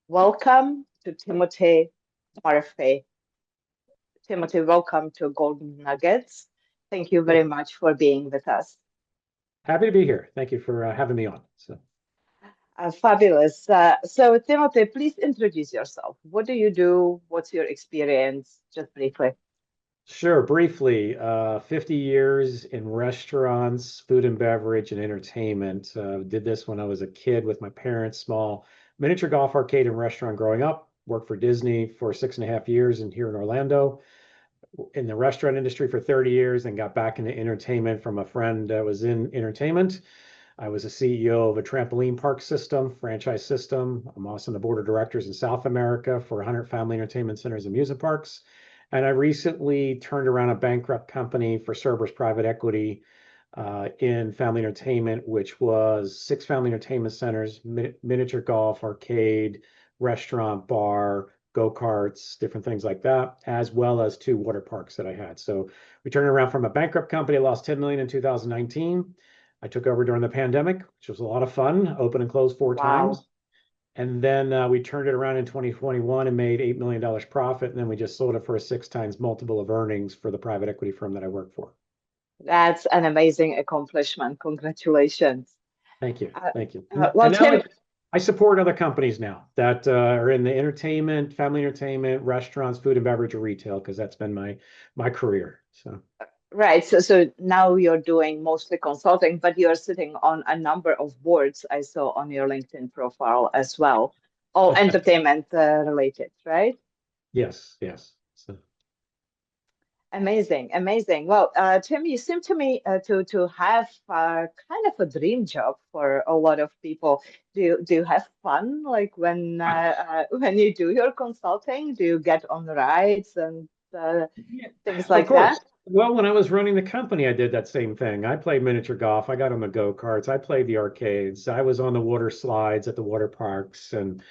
Welcome to Timothy Murphy. Timothy, welcome to Golden Nuggets. Thank you very Well, much for being with us. happy to be here. Thank you for having me on. Fabulous. So, Timothy, please introduce yourself. What do you do? What's your experience? Just briefly. Sure, briefly, 50 years in restaurants, food and beverage, and entertainment. Did this when I was a kid with my parents, small miniature golf arcade and restaurant growing up. Worked for Disney for 6.5 years and here in Orlando. In the restaurant industry for 30 years and got back into entertainment from a friend that was in entertainment. I was a CEO of a trampoline park system, franchise system. I'm also on the board of directors in South America for 100 family entertainment centers and amusement parks. And I recently turned around a bankrupt company for Cerberus Private Equity in family entertainment, which was 6 family entertainment centers, miniature golf, arcade, restaurant, bar, go-karts, different things like that, as well as 2 water parks that I had. So we turned around from a bankrupt company. I lost 10 million in 2019. I took over during the pandemic, which was a lot of fun, open and closed 4 times. Wow. And then we turned it around in 2021 and made $8 million profit. And then we just sold it for a 6 times multiple of earnings for the private equity firm that I work for. That's an amazing accomplishment. Congratulations. Thank you. Uh, Thank you. well, And now Tim, I support other companies now that are in the entertainment, family entertainment, restaurants, food and beverage, or retail, because that's been my career. So right. So now you're doing mostly consulting, but you're sitting on a number of boards I saw on your LinkedIn profile as well, all entertainment related, right? yes, yes. So Amazing, amazing. Well, Tim, you seem to me to have kind of a dream job for a lot of people. Do you have fun like when you do your consulting? Do you get on rides and yeah, things of like that? course. Well, when I was running the company, I did that same thing. I played miniature golf. I got on the go-karts. I played the arcades. I was on the water slides at the water parks and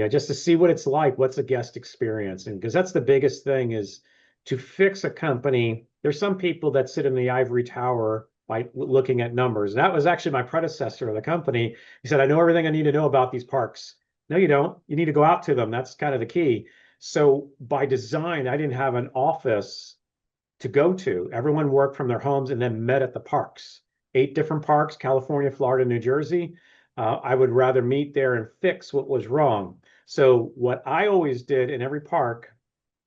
just to see what it's like, what's a guest experience. And because that's the biggest thing is to fix a company. There's some people that sit in the ivory tower by looking at numbers. That was actually my predecessor of the company. He said, I know everything I need to know about these parks. No, you don't. You need to go out to them. That's kind of the key. So by design, I didn't have an office to go to. Everyone worked from their homes and then met at the parks. 8 different parks, California, Florida, New Jersey. I would rather meet there and fix what was wrong. So what I always did in every park,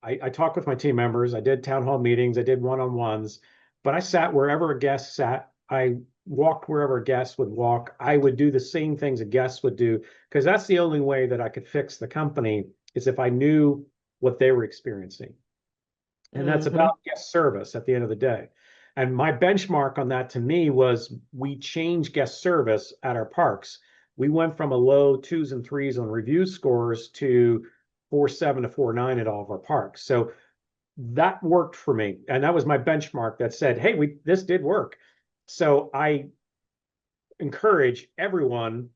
I talked with my team members. I did town hall meetings. I did one-on-ones, but I sat wherever a guest sat. I walked wherever a guest would walk. I would do the same things a guest would do because that's the only way that I could fix the company is if I knew what they were experiencing. And that's Hmm. about guest service at the end of the day. And my benchmark on that to me was we changed guest service at our parks. We went from a low 2s and 3s on review scores to 4.7 to 4.9 at all of our parks. So that worked for me. And that was my benchmark that said, hey, this did work. So I encourage everyone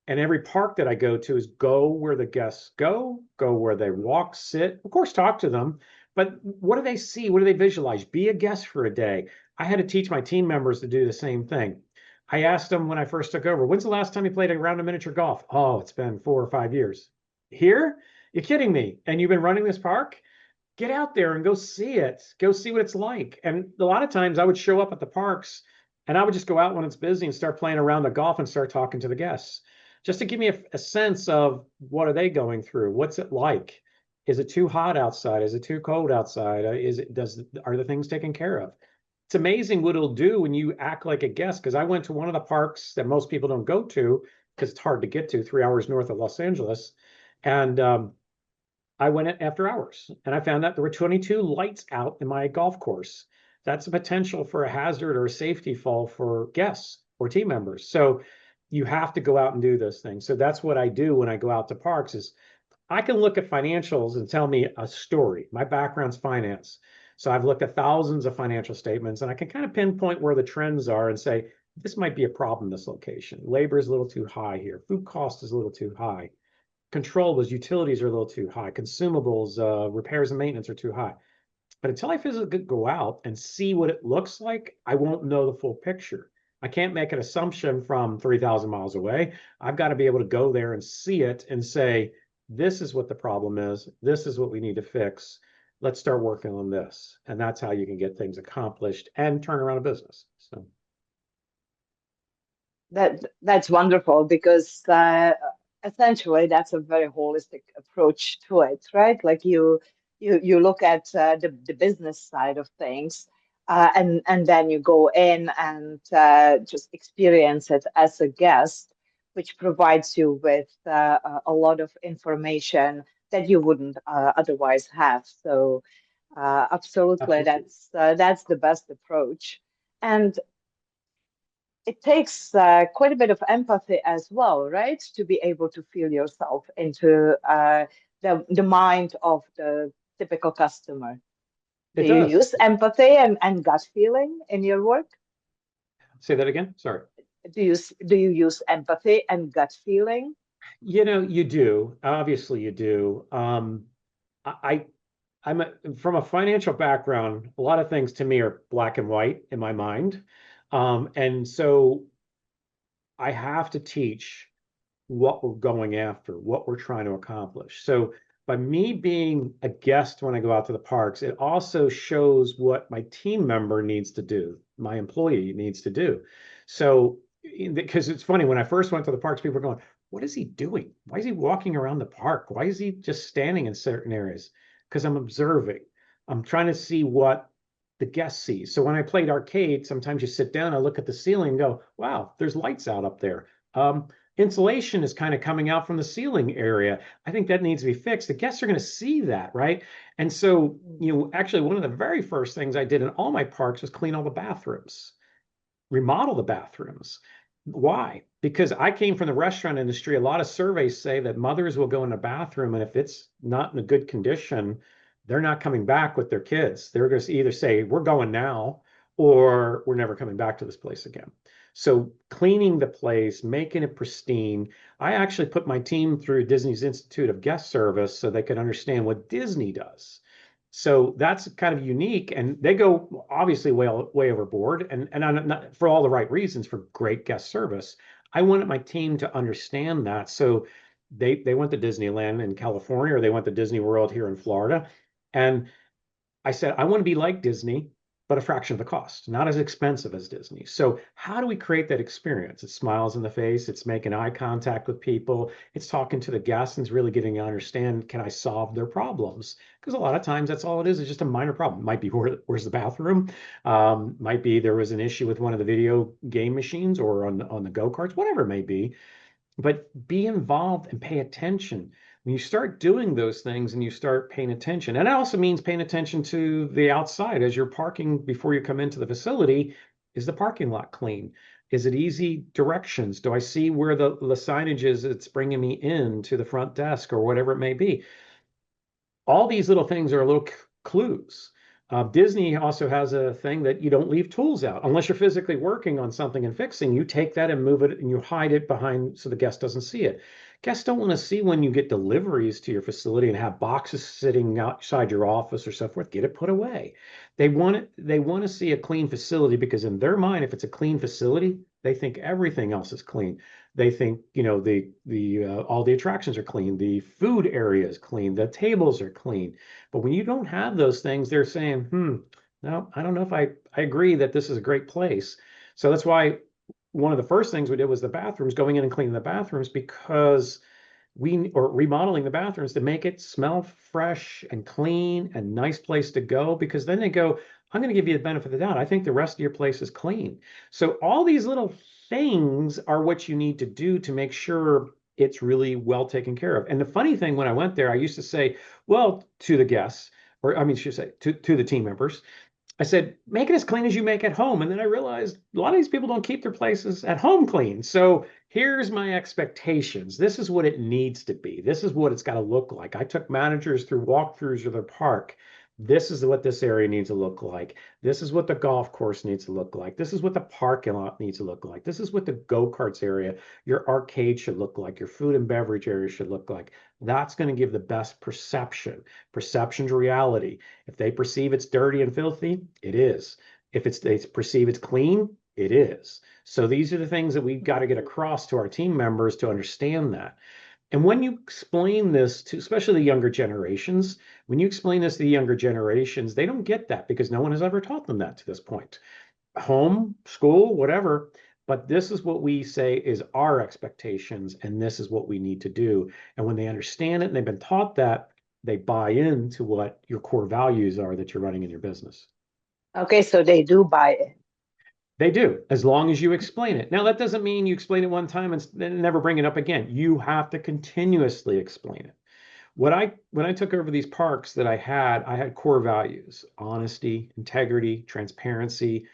and every park that I go to is go where the guests go where they walk, sit, of course, talk to them. But what do they see? What do they visualize? Be a guest for a day. I had to teach my team members to do the same thing. I asked them when I first took over, when's the last time you played a round of miniature golf? Oh, it's been 4 or 5 years. Here? You're kidding me. And you've been running this park? Get out there and go see it. Go see what it's like. And a lot of times I would show up at the parks and I would just go out when it's busy and start playing around the golf and start talking to the guests just to give me a sense of what are they going through? What's it like? Is it too hot outside? Is it too cold outside? Are the things taken care of? It's amazing what it'll do when you act like a guest. Because I went to one of the parks that most people don't go to because it's hard to get to, 3 hours north of Los Angeles, and I went after hours and I found out there were 22 lights out in my golf course. That's a potential for a hazard or a safety fall for guests or team members. So you have to go out and do those things. So that's what I do when I go out to parks is I can look at financials and tell me a story. My background's finance. So I've looked at thousands of financial statements and I can kind of pinpoint where the trends are and say, this might be a problem, this location. Labor is a little too high here. Food cost is a little too high. Controllables, utilities are a little too high. Consumables, repairs and maintenance are too high. But until I physically go out and see what it looks like, I won't know the full picture. I can't make an assumption from 3,000 miles away. I've got to be able to go there and see it and say, this is what the problem is. This is what we need to fix. Let's start working on this. And that's how you can get things accomplished and turn around a business. So That's wonderful because essentially that's a very holistic approach to it, right? Like you look at the business side of things, and then you go in and just experience it as a guest, which provides you with a lot of information that you wouldn't otherwise have. So absolutely, absolutely. that's the best approach. And it takes quite a bit of empathy as well, right? To be able to feel yourself into the mind of the typical customer. Do It you does. use empathy and gut feeling in your work? Say that again. Sorry. Do you use empathy and gut feeling? You do. Obviously, you do. I from a financial background. A lot of things to me are black and white in my mind, and so I have to teach what we're going after, what we're trying to accomplish. So by me being a guest when I go out to the parks, it also shows what my team member needs to do, my employee needs to do. So because it's funny, when I first went to the parks, people were going, what is he doing? Why is he walking around the park? Why is he just standing in certain areas? Because I'm observing. I'm trying to see what the guest sees. So when I played arcade, sometimes you sit down, I look at the ceiling and go, wow, there's lights out up there. Insulation is kind of coming out from the ceiling area. I think that needs to be fixed. The guests are going to see that, right? And so, actually, one of the very first things I did in all my parks was clean all the bathrooms, remodel the bathrooms. Why? Because I came from the restaurant industry. A lot of surveys say that mothers will go in the bathroom, and if it's not in a good condition, they're not coming back with their kids. They're going to either say, we're going now, or we're never coming back to this place again. So cleaning the place, making it pristine. I actually put my team through Disney's Institute of Guest Service so they could understand what Disney does. So that's kind of unique, and they go obviously way overboard, and I'm not, for all the right reasons, for great guest service. I wanted my team to understand that, so they went to Disneyland in California, or they went to Disney World here in Florida, and I said, I want to be like Disney, but a fraction of the cost, not as expensive as Disney. So, how do we create that experience? It's smiles in the face, it's making eye contact with people, it's talking to the guests, and it's really getting to understand, can I solve their problems? Because a lot of times that's all it is just a minor problem. It might be where's the bathroom? Might be there was an issue with one of the video game machines or on the go-karts, whatever it may be, but be involved and pay attention. When you start doing those things and you start paying attention, and it also means paying attention to the outside as you're parking before you come into the facility. Is the parking lot clean? Is it easy directions? Do I see where the signage is that's bringing me in to the front desk or whatever it may be? All these little things are little clues. Disney also has a thing that you don't leave tools out unless you're physically working on something and fixing. You take that and move it and you hide it behind so the guest doesn't see it. Guests don't want to see when you get deliveries to your facility and have boxes sitting outside your office or so forth. Get it put away. They want to see a clean facility because in their mind, if it's a clean facility, they think everything else is clean. They think, the all the attractions are clean, the food area is clean, the tables are clean. But when you don't have those things, they're saying, no, I don't know if I agree that this is a great place. So that's why one of the first things we did was the bathrooms, going in and cleaning the bathrooms, because or remodeling the bathrooms to make it smell fresh and clean and nice place to go, because then they go, I'm going to give you the benefit of the doubt. I think the rest of your place is clean. So all these little things are what you need to do to make sure it's really well taken care of. And the funny thing, when I went there, I used to say, well, to the guests, or I mean, should say to the team members, I said, make it as clean as you make at home. And then I realized a lot of these people don't keep their places at home clean. So here's my expectations. This is what it needs to be. This is what it's got to look like. I took managers through walkthroughs of their park. This is what this area needs to look like. This is what the golf course needs to look like. This is what the parking lot needs to look like. This is what the go-karts area, your arcade should look like. Your food and beverage area should look like. That's going to give the best perception. Perception's reality. If they perceive it's dirty and filthy, it is. If they perceive it's clean, it is. So these are the things that we've got to get across to our team members to understand that. And when you explain this to, especially the younger generations, when you explain this to the younger generations, they don't get that because no one has ever taught them that to this point. Home, school, whatever. But this is what we say is our expectations, and this is what we need to do. And when they understand it and they've been taught that, they buy into what your core values are that you're running in your business. Okay, so they do buy it. They do, as long as you explain it. Now, that doesn't mean you explain it one time and then never bring it up again. You have to continuously explain it. When I took over these parks that I had core values: honesty, integrity, transparency,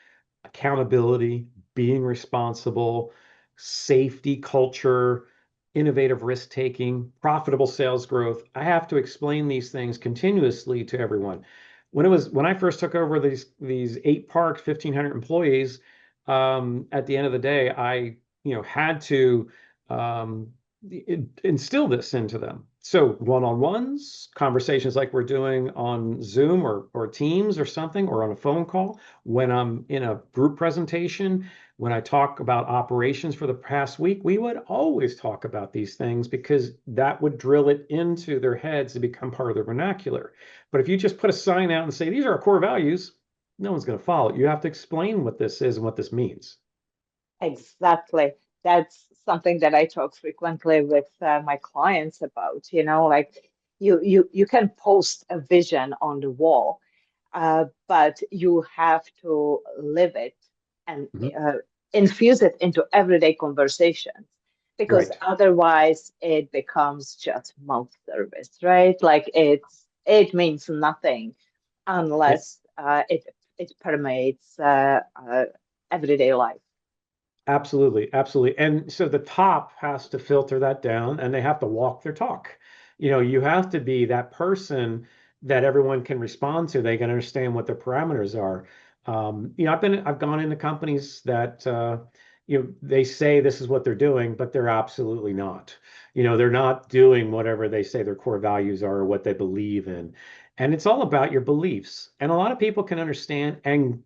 accountability, being responsible, safety culture, innovative risk taking, profitable sales growth. I have to explain these things continuously to everyone. When I first took over these 8 parks, 1,500 employees, at the end of the day, I had to um, instill this into them. So one-on-ones, conversations like we're doing on Zoom or Teams or something, or on a phone call, when I'm in a group presentation, when I talk about operations for the past week, we would always talk about these things because that would drill it into their heads to become part of their vernacular. But if you just put a sign out and say, these are our core values, no one's going to follow it. You have to explain what this is and what this means. Exactly. That's something that I talk frequently with my clients about, like you can post a vision on the wall, but you have to live it and Mhm. uh, infuse it into everyday conversations because Right. otherwise it becomes just mouth service, right? Like it means nothing Yeah. unless it permeates everyday life. Absolutely, absolutely. And so the top has to filter that down and they have to walk their talk. You have to be that person that everyone can respond to. They can understand what their parameters are. I've gone into companies that, they say this is what they're doing, but they're absolutely not. They're not doing whatever they say their core values are or what they believe in. And it's all about your beliefs. And a lot of people can understand and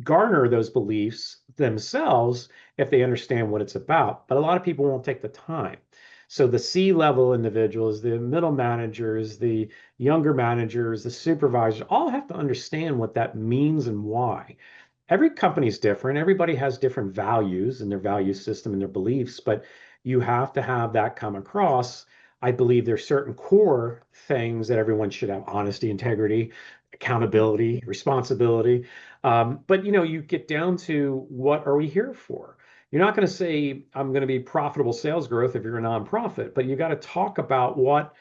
garner those beliefs themselves if they understand what it's about. But a lot of people won't take the time. So the C-level individuals, the middle managers, the younger managers, the supervisors all have to understand what that means and why. Every company is different. Everybody has different values and their value system and their beliefs, but you have to have that come across. I believe there's certain core things that everyone should have: honesty, integrity, accountability, responsibility. But you get down to what are we here for? You're not going to say, I'm going to be profitable sales growth if you're a nonprofit, but you got to talk about what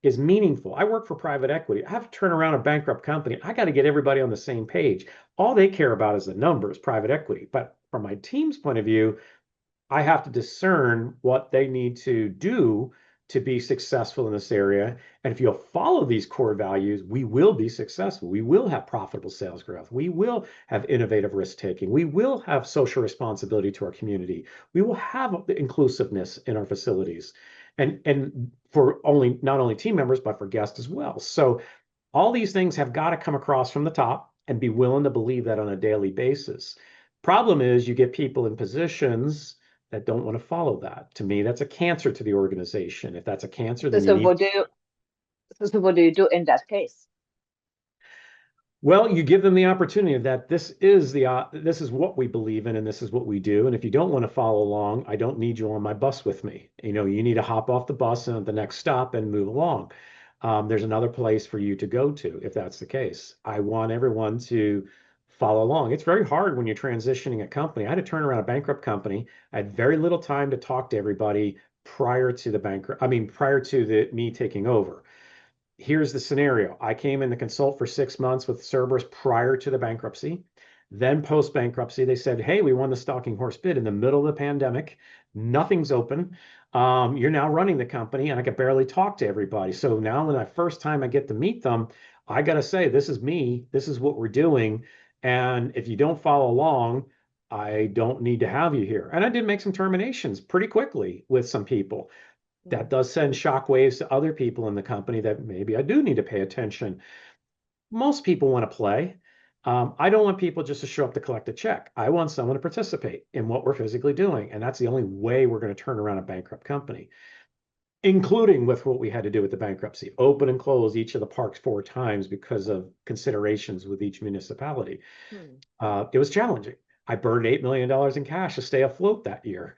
is meaningful. I work for private equity. I have to turn around a bankrupt company. I got to get everybody on the same page. All they care about is the numbers, private equity. But from my team's point of view, I have to discern what they need to do to be successful in this area. And if you'll follow these core values, we will be successful. We will have profitable sales growth. We will have innovative risk taking. We will have social responsibility to our community. We will have inclusiveness in our facilities. And for only not only team members, but for guests as well. So all these things have got to come across from the top and be willing to believe that on a daily basis. Problem is, you get people in positions that don't want to follow that. To me, that's a cancer to the organization. If that's a cancer, So, then you so need. what do you so what do you do in that case? Well, you give them the opportunity that this is what we believe in and this is what we do. And if you don't want to follow along, I don't need you on my bus with me. You need to hop off the bus and at the next stop and move along. There's another place for you to go to if that's the case. I want everyone to follow along. It's very hard when you're transitioning a company. I had to turn around a bankrupt company. I had very little time to talk to everybody prior to prior to me taking over. Here's the scenario. I came in to consult for 6 months with Cerberus prior to the bankruptcy. Then post bankruptcy, they said, hey, we won the stalking horse bid in the middle of the pandemic. Nothing's open. You're now running the company, and I could barely talk to everybody. So now, when the first time I get to meet them, I got to say, this is me. This is what we're doing. And if you don't follow along, I don't need to have you here. And I did make some terminations pretty quickly with some people. That does send shockwaves to other people in the company that maybe I do need to pay attention. Most people want to play. I don't want people just to show up to collect a check. I want someone to participate in what we're physically doing. And that's the only way we're going to turn around a bankrupt company. including with what we had to do with the bankruptcy, open and close each of the parks 4 times because of considerations with each municipality. Hmm. It was challenging. I burned $8 million in cash to stay afloat that year.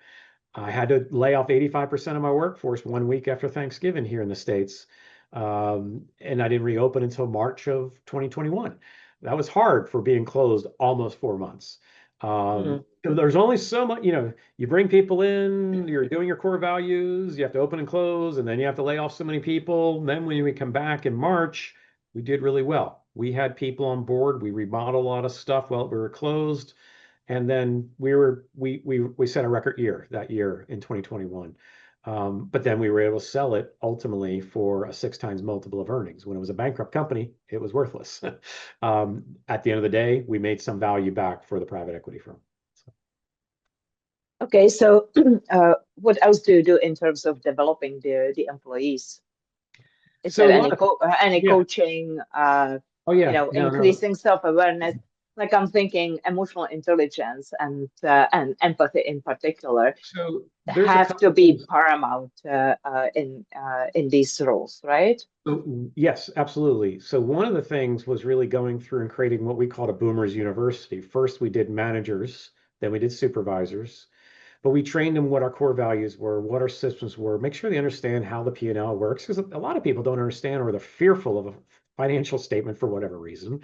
I had to lay off 85% of my workforce 1 week after Thanksgiving here in the States. And I didn't reopen until March of 2021. That was hard for being closed almost 4 months. Hmm. There's only so much, you bring people in, you're doing your core values, you have to open and close, and then you have to lay off so many people. Then when we come back in March, we did really well. We had people on board. We remodeled a lot of stuff while we were closed. And then we set a record year that year in 2021. But then we were able to sell it ultimately for a 6 times multiple of earnings. When it was a bankrupt company, it was worthless. At the end of the day, we made some value back for the private equity firm. So, Okay, so what else do you do in terms of developing the employees? Is so there a lot of any yeah. coaching, Oh yeah. No. increasing self-awareness? Like I'm thinking emotional intelligence and empathy in particular So there's a have couple to be things. paramount in these roles, right? Yes, absolutely. So one of the things was really going through and creating what we called a boomers university. First, we did managers, then we did supervisors, but we trained them what our core values were, what our systems were, make sure they understand how the P&L works, because a lot of people don't understand or they're fearful of a financial statement for whatever reason.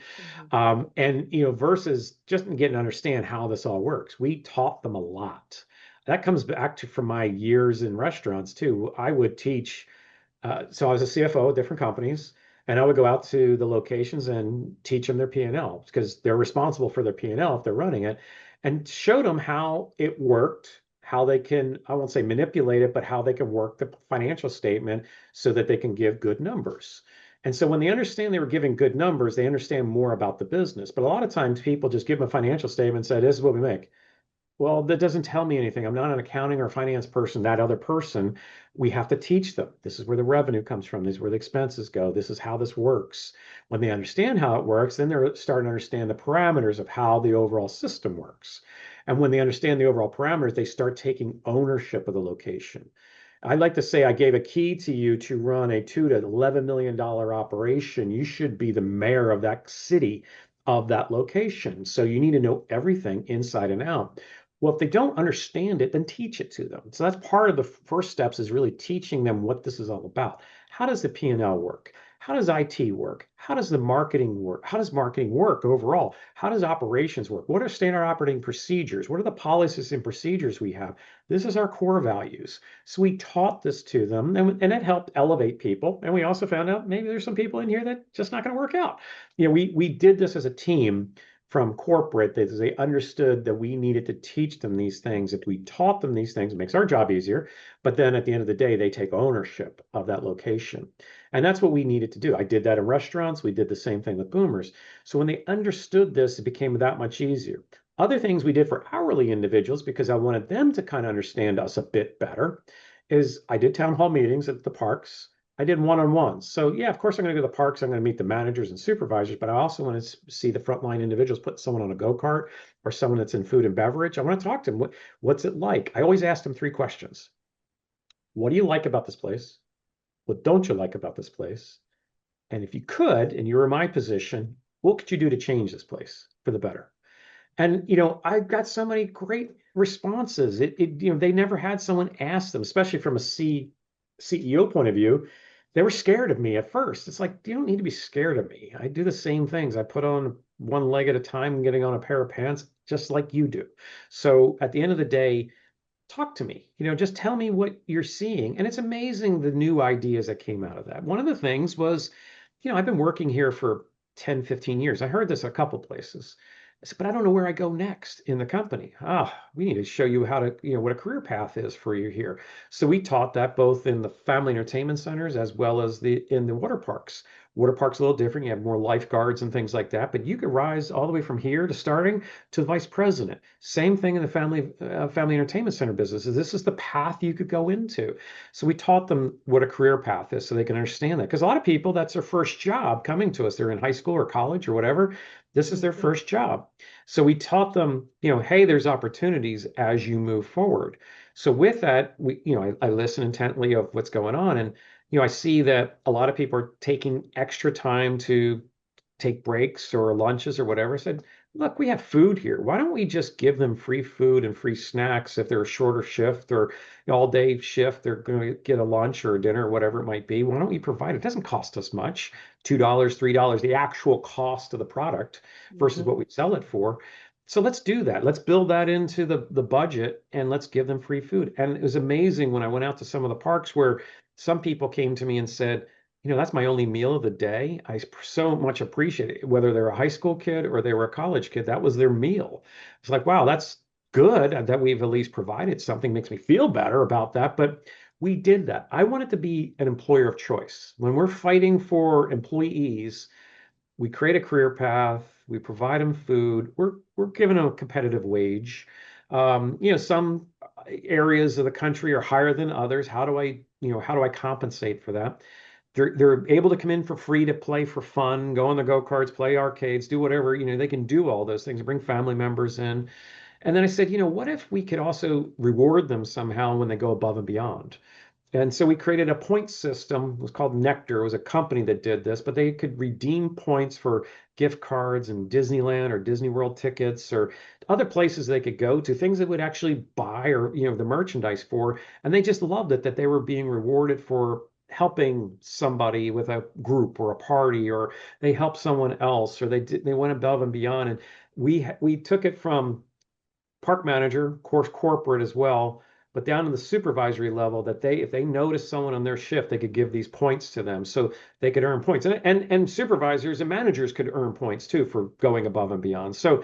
Mhm. And versus just getting to understand how this all works. We taught them a lot. That comes back to from my years in restaurants too. I would teach so I was a CFO at different companies, and I would go out to the locations and teach them their P&L because they're responsible for their P&L if they're running it, and showed them how it worked, how they can, I won't say manipulate it, but how they can work the financial statement so that they can give good numbers. And so when they understand they were giving good numbers, they understand more about the business. But a lot of times people just give them a financial statement and say, this is what we make. Well, that doesn't tell me anything. I'm not an accounting or finance person. That other person, we have to teach them. This is where the revenue comes from. This is where the expenses go. This is how this works. When they understand how it works, then they're starting to understand the parameters of how the overall system works. And when they understand the overall parameters, they start taking ownership of the location. I like to say I gave a key to you to run a $2 to $11 million operation. You should be the mayor of that city, of that location. So you need to know everything inside and out. Well, if they don't understand it, then teach it to them. So that's part of the first steps is really teaching them what this is all about. How does the P&L work? How does IT work? How does the marketing work? How does marketing work overall? How does operations work? What are standard operating procedures? What are the policies and procedures we have? This is our core values. So we taught this to them, and it helped elevate people. And we also found out maybe there's some people in here that just not going to work out. We did this as a team from corporate that they understood that we needed to teach them these things. If we taught them these things, it makes our job easier. But then at the end of the day, they take ownership of that location. And that's what we needed to do. I did that in restaurants. We did the same thing with boomers. So when they understood this, it became that much easier. Other things we did for hourly individuals, because I wanted them to kind of understand us a bit better, is I did town hall meetings at the parks. I did one-on-ones. So yeah, of course I'm going to go to the parks. I'm going to meet the managers and supervisors, but I also want to see the frontline individuals, put someone on a go-kart or someone that's in food and beverage. I want to talk to them. What's it like? I always ask them 3 questions. What do you like about this place? What don't you like about this place? And if you could, and you were in my position, what could you do to change this place for the better? And I got so many great responses. They never had someone ask them, especially from a CEO point of view. They were scared of me at first. It's like, you don't need to be scared of me. I do the same things. I put on one leg at a time, getting on a pair of pants, just like you do. So at the end of the day, talk to me. Just tell me what you're seeing. And it's amazing the new ideas that came out of that. One of the things was, I've been working here for 10, 15 years. I heard this a couple places. I said, but I don't know where I go next in the company. We need to show you how to, what a career path is for you here. So we taught that both in the family entertainment centers as well as in the water parks. Water parks a little different. You have more lifeguards and things like that, but you could rise all the way from here to starting to vice president. Same thing in the family entertainment center business. This is the path you could go into. So we taught them what a career path is so they can understand that. Because a lot of people, that's their first job coming to us. They're in high school or college or whatever. This is their Mhm. first job. So we taught them, hey, there's opportunities as you move forward. So with that, I listen intently of what's going on, and I see that a lot of people are taking extra time to take breaks or lunches or whatever. I said, look, we have food here. Why don't we just give them free food and free snacks if they're a shorter shift or all day shift, they're going to get a lunch or a dinner or whatever it might be. Why don't we provide it? It doesn't cost us much, $2, $3, the actual cost of the product versus Mhm. what we sell it for. So let's do that. Let's build that into the budget and let's give them free food. And it was amazing when I went out to some of the parks where some people came to me and said, that's my only meal of the day. I so much appreciate it. Whether they're a high school kid or they were a college kid, that was their meal. It's like, wow, that's good that we've at least provided something. Makes me feel better about that. But we did that. I want it to be an employer of choice. When we're fighting for employees, we create a career path, we provide them food, we're giving them a competitive wage. Some areas of the country are higher than others. How do I compensate for that? They're able to come in for free to play for fun, go on the go-karts, play arcades, do whatever, they can do all those things, bring family members in. And then I said, what if we could also reward them somehow when they go above and beyond? And so we created a point system. It was called Nectar. It was a company that did this, but they could redeem points for gift cards and Disneyland or Disney World tickets or other places they could go to, things that would actually buy or, the merchandise for. And they just loved it that they were being rewarded for helping somebody with a group or a party, or they helped someone else, or they went above and beyond. And we took it from park manager, of course, corporate as well, but down to the supervisory level that if they noticed someone on their shift, they could give these points to them so they could earn points. And supervisors and managers could earn points too for going above and beyond. So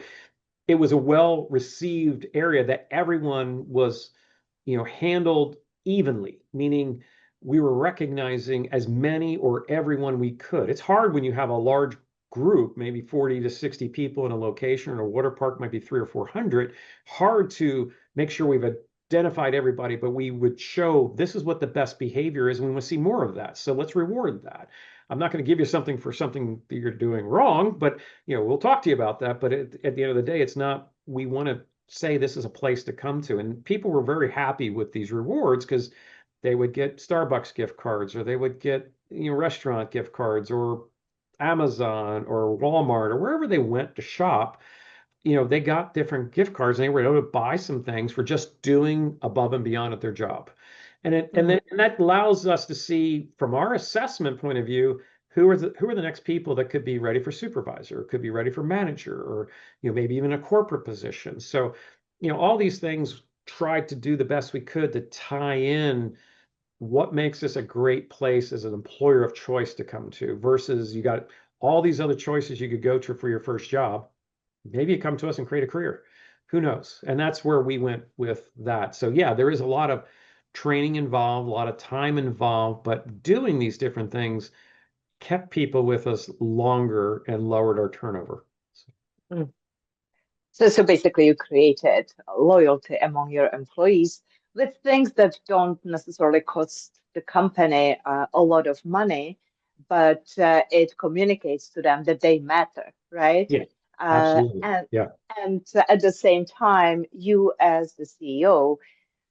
it was a well received area that everyone was handled evenly, meaning we were recognizing as many or everyone we could. It's hard when you have a large group, maybe 40 to 60 people in a location, or a water park might be 300 or 400. Hard to make sure we've identified everybody, but we would show this is what the best behavior is, and we want to see more of that. So let's reward that. I'm not going to give you something for something that you're doing wrong, but we'll talk to you about that. But at the end of the day, it's not, we want to say this is a place to come to. And people were very happy with these rewards because they would get Starbucks gift cards, or they would get, restaurant gift cards, or Amazon or Walmart or wherever they went to shop. They got different gift cards and they were able to buy some things for just doing above and beyond at their job. And that allows us to see from our assessment point of view who are the next people that could be ready for supervisor, or could be ready for manager, or maybe even a corporate position. So all these things tried to do the best we could to tie in what makes this a great place as an employer of choice to come to, versus you got all these other choices you could go to for your first job. Maybe you come to us and create a career. Who knows? And that's where we went with that. So yeah, there is a lot of training involved, a lot of time involved, but doing these different things kept people with us longer and lowered our turnover. Mm. So basically, you created loyalty among your employees with things that don't necessarily cost the company a lot of money, but it communicates to them that they matter, right? Yeah, Uh, absolutely. and Yeah. and at the same time, you as the CEO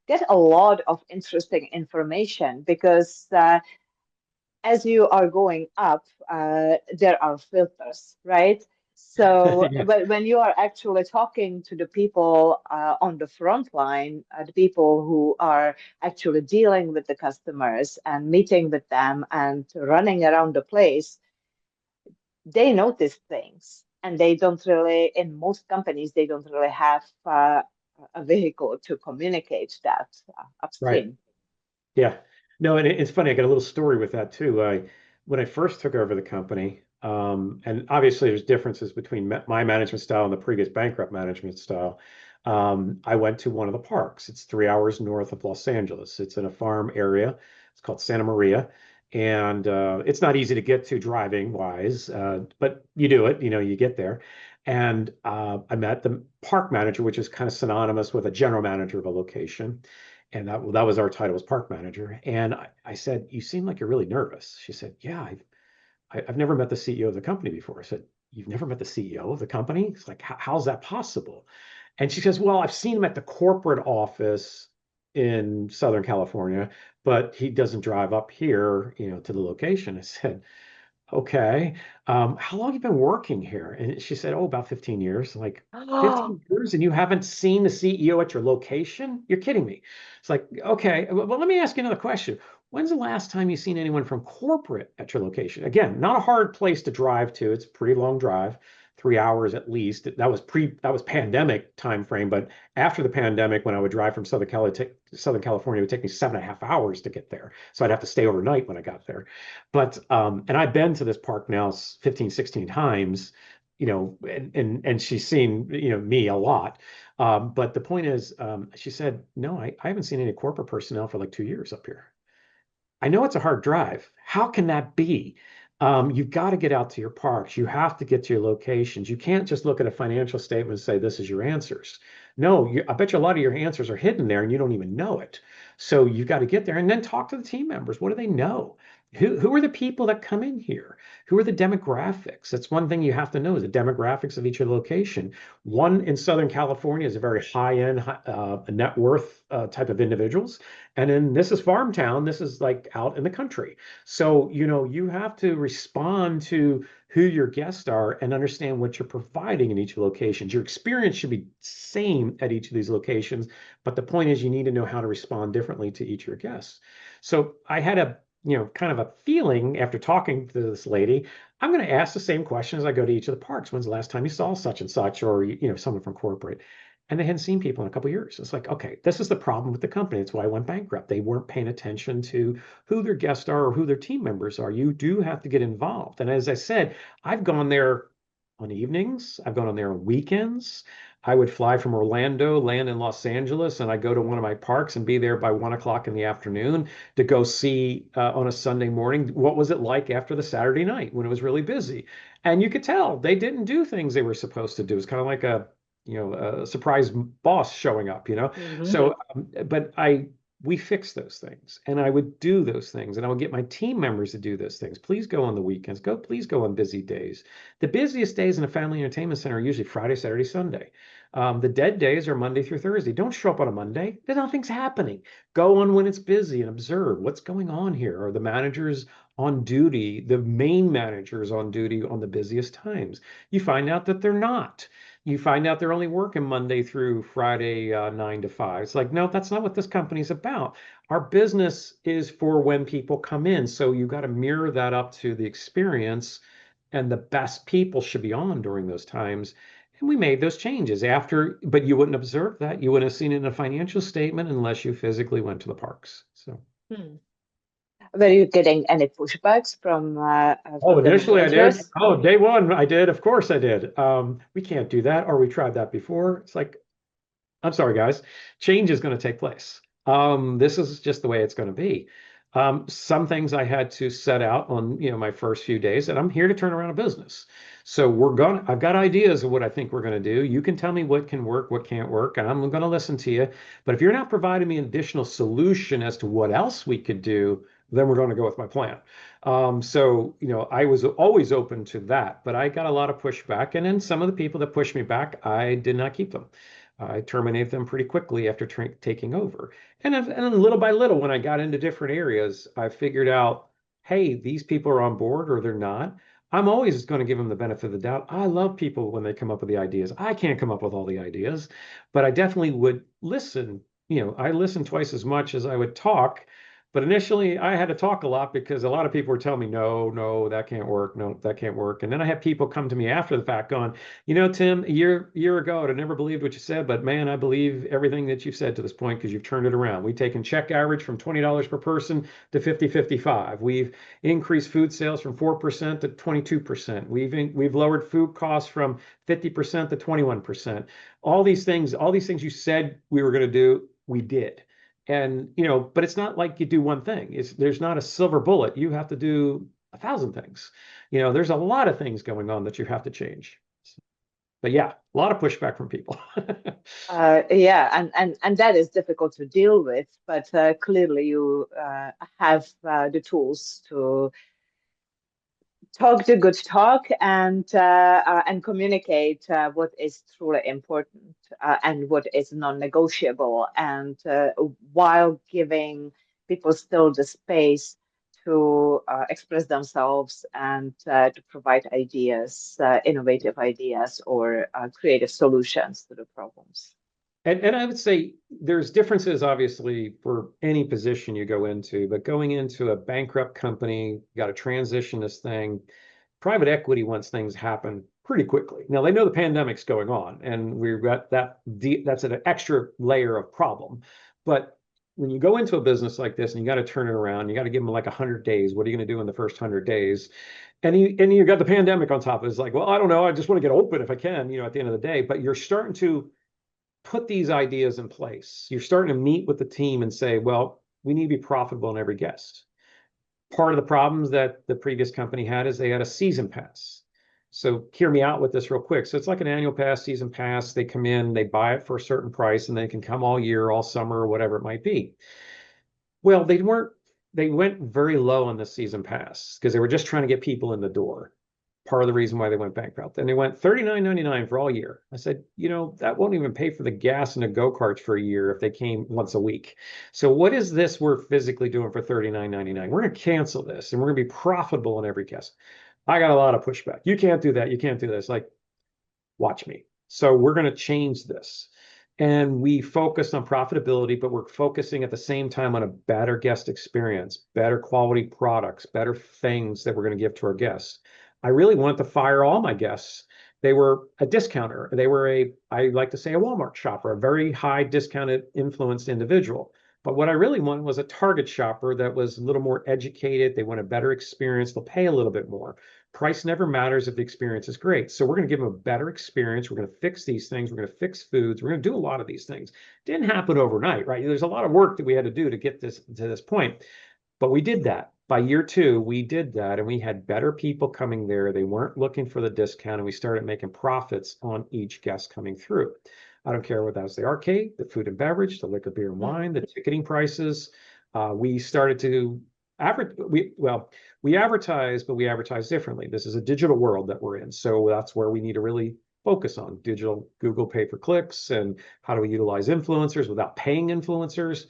get a lot of interesting information because as you are going up, there are filters, right? So Yeah. when you are actually talking to the people on the front line, the people who are actually dealing with the customers and meeting with them and running around the place, they notice things. And they don't really, in most companies, they don't really have a vehicle to communicate that Right. upstream. Yeah. No, and it's funny. I got a little story with that too. When I first took over the company, and obviously there's differences between my management style and the previous bankrupt management style. I went to one of the parks. It's 3 hours north of Los Angeles. It's in a farm area. It's called Santa Maria, and it's not easy to get to driving wise, but you do it. You get there. And I met the park manager, which is kind of synonymous with a general manager of a location. And that was our title, was park manager. And I said, "You seem like you're really nervous." She said, "Yeah, I've never met the CEO of the company before." I said, "You've never met the CEO of the company?" It's like, how's that possible? And she says, "Well, I've seen him at the corporate office." in Southern California, but he doesn't drive up here, to the location. I said, okay. How long have you been working here? And she said, oh, about 15 years. Like, Oh, 15 years and you haven't seen the CEO at your location? You're kidding me. It's like, okay, well, let me ask you another question. When's the last time you seen anyone from corporate at your location? Again, not a hard place to drive to. It's a pretty long drive, 3 hours at least. That was pandemic time frame, but after the pandemic, when I would drive from Southern California, it would take me 7.5 hours to get there. So I'd have to stay overnight when I got there. But and I've been to this park now 15, 16 times, and she's seen, me a lot. But the point is, she said, no, I haven't seen any corporate personnel for like 2 years up here. I know it's a hard drive. How can that be? You've got to get out to your parks. You have to get to your locations. You can't just look at a financial statement and say, this is your answers. No, I bet you a lot of your answers are hidden there and you don't even know it. So you've got to get there and then talk to the team members. What do they know? Who are the people that come in here? Who are the demographics? That's one thing you have to know is the demographics of each location. One in Southern California is a very high-end, net worth type of individuals. And then this is farm town. This is like out in the country. So, you have to respond to who your guests are and understand what you're providing in each location. Your experience should be same at each of these locations, but the point is you need to know how to respond differently to each of your guests. So I had kind of a feeling after talking to this lady, I'm going to ask the same question as I go to each of the parks. When's the last time you saw such and such, or someone from corporate? And they hadn't seen people in a couple of years. It's like, okay, this is the problem with the company. It's why I went bankrupt. They weren't paying attention to who their guests are or who their team members are. You do have to get involved. And as I said, I've gone there on evenings. I've gone on there on weekends. I would fly from Orlando, land in Los Angeles, and I go to one of my parks and be there by 1 o'clock in the afternoon to go see on a Sunday morning what was it like after the Saturday night when it was really busy. And you could tell they didn't do things they were supposed to do. It's kind of like a surprise boss showing up. mhm. So, but we fix those things and I would do those things and I would get my team members to do those things. Please go on the weekends. Please go on busy days. The busiest days in a family entertainment center are usually Friday, Saturday, Sunday. The dead days are Monday through Thursday. Don't show up on a Monday. There's nothing's happening. Go on when it's busy and observe what's going on here. Are the managers on duty, the main managers on duty on the busiest times? You find out that they're not. You find out they're only working Monday through Friday, 9 to 5. It's like, no, that's not what this company's about. Our business is for when people come in. So you got to mirror that up to the experience, and the best people should be on during those times. And we made those changes after, but you wouldn't observe that. You wouldn't have seen it in a financial statement unless you physically went to the parks. So. Hmm. Were you getting any pushbacks Oh, from the initially I did. managers? Oh, day one I did. Of course I did. We can't do that, or we tried that before. It's like, I'm sorry, guys. Change is going to take place. This is just the way it's going to be. Some things I had to set out on, my first few days, and I'm here to turn around a business. So I've got ideas of what I think we're going to do. You can tell me what can work, what can't work, and I'm going to listen to you. But if you're not providing me an additional solution as to what else we could do, then we're going to go with my plan. So, I was always open to that, but I got a lot of pushback. And then some of the people that pushed me back, I did not keep them. I terminated them pretty quickly after taking over. And little by little, when I got into different areas, I figured out, hey, these people are on board or they're not. I'm always going to give them the benefit of the doubt. I love people when they come up with the ideas. I can't come up with all the ideas, but I definitely would listen. I listen twice as much as I would talk. But initially, I had to talk a lot because a lot of people were telling me, no, no, that can't work. No, that can't work. And then I had people come to me after the fact going, Tim, a year ago, I never believed what you said, but man, I believe everything that you've said to this point because you've turned it around. We've taken check average from $20 per person to 50-55. We've increased food sales from 4% to 22%. We've lowered food costs from 50% to 21%. All these things you said we were going to do, we did. And, but it's not like you do one thing. There's not a silver bullet. You have to do 1,000 things. There's a lot of things going on that you have to change. But yeah, a lot of pushback from people. Yeah, and that is difficult to deal with, but clearly you have the tools talk the good talk and communicate what is truly important and what is non-negotiable, and while giving people still the space to express themselves and to provide ideas, innovative ideas or creative solutions to the problems. And I would say there's differences, obviously, for any position you go into, but going into a bankrupt company, you got to transition this thing. Private equity wants things happen pretty quickly. Now they know the pandemic's going on, and we've got that's an extra layer of problem. But when you go into a business like this and you got to turn it around, you got to give them like 100 days. What are you going to do in the first 100 days? And you got the pandemic on top of it. It's like, well, I don't know. I just want to get open if I can, at the end of the day. But you're starting to put these ideas in place. You're starting to meet with the team and say, well, we need to be profitable in every guest. Part of the problems that the previous company had is they had a season pass. So hear me out with this real quick. So it's like an annual pass, season pass. They come in, they buy it for a certain price, and they can come all year, all summer, or whatever it might be. Well, they went very low on the season pass because they were just trying to get people in the door. Part of the reason why they went bankrupt. And they went $39.99 for all year. I said, that won't even pay for the gas and the go-karts for a year if they came once a week. So what is this we're physically doing for $39.99? We're going to cancel this and we're going to be profitable in every guest. I got a lot of pushback. You can't do that. You can't do this. Like, watch me. So we're going to change this. And we focus on profitability, but we're focusing at the same time on a better guest experience, better quality products, better things that we're going to give to our guests. I really wanted to fire all my guests. They were a discounter. They were I like to say, a Walmart shopper, a very high discounted influenced individual. But what I really wanted was a Target shopper that was a little more educated. They want a better experience. They'll pay a little bit more. Price never matters if the experience is great. So we're going to give them a better experience. We're going to fix these things. We're going to fix foods. We're going to do a lot of these things. Didn't happen overnight, right? There's a lot of work that we had to do to get this to this point. But we did that. By year 2, we did that, and we had better people coming there. They weren't looking for the discount, and we started making profits on each guest coming through. I don't care what that was, the arcade, the food and beverage, the liquor, beer, and wine, the ticketing prices. We started to we advertise, but we advertise differently. This is a digital world that we're in. So that's where we need to really focus on digital Google pay-per-clicks and how do we utilize influencers without paying influencers.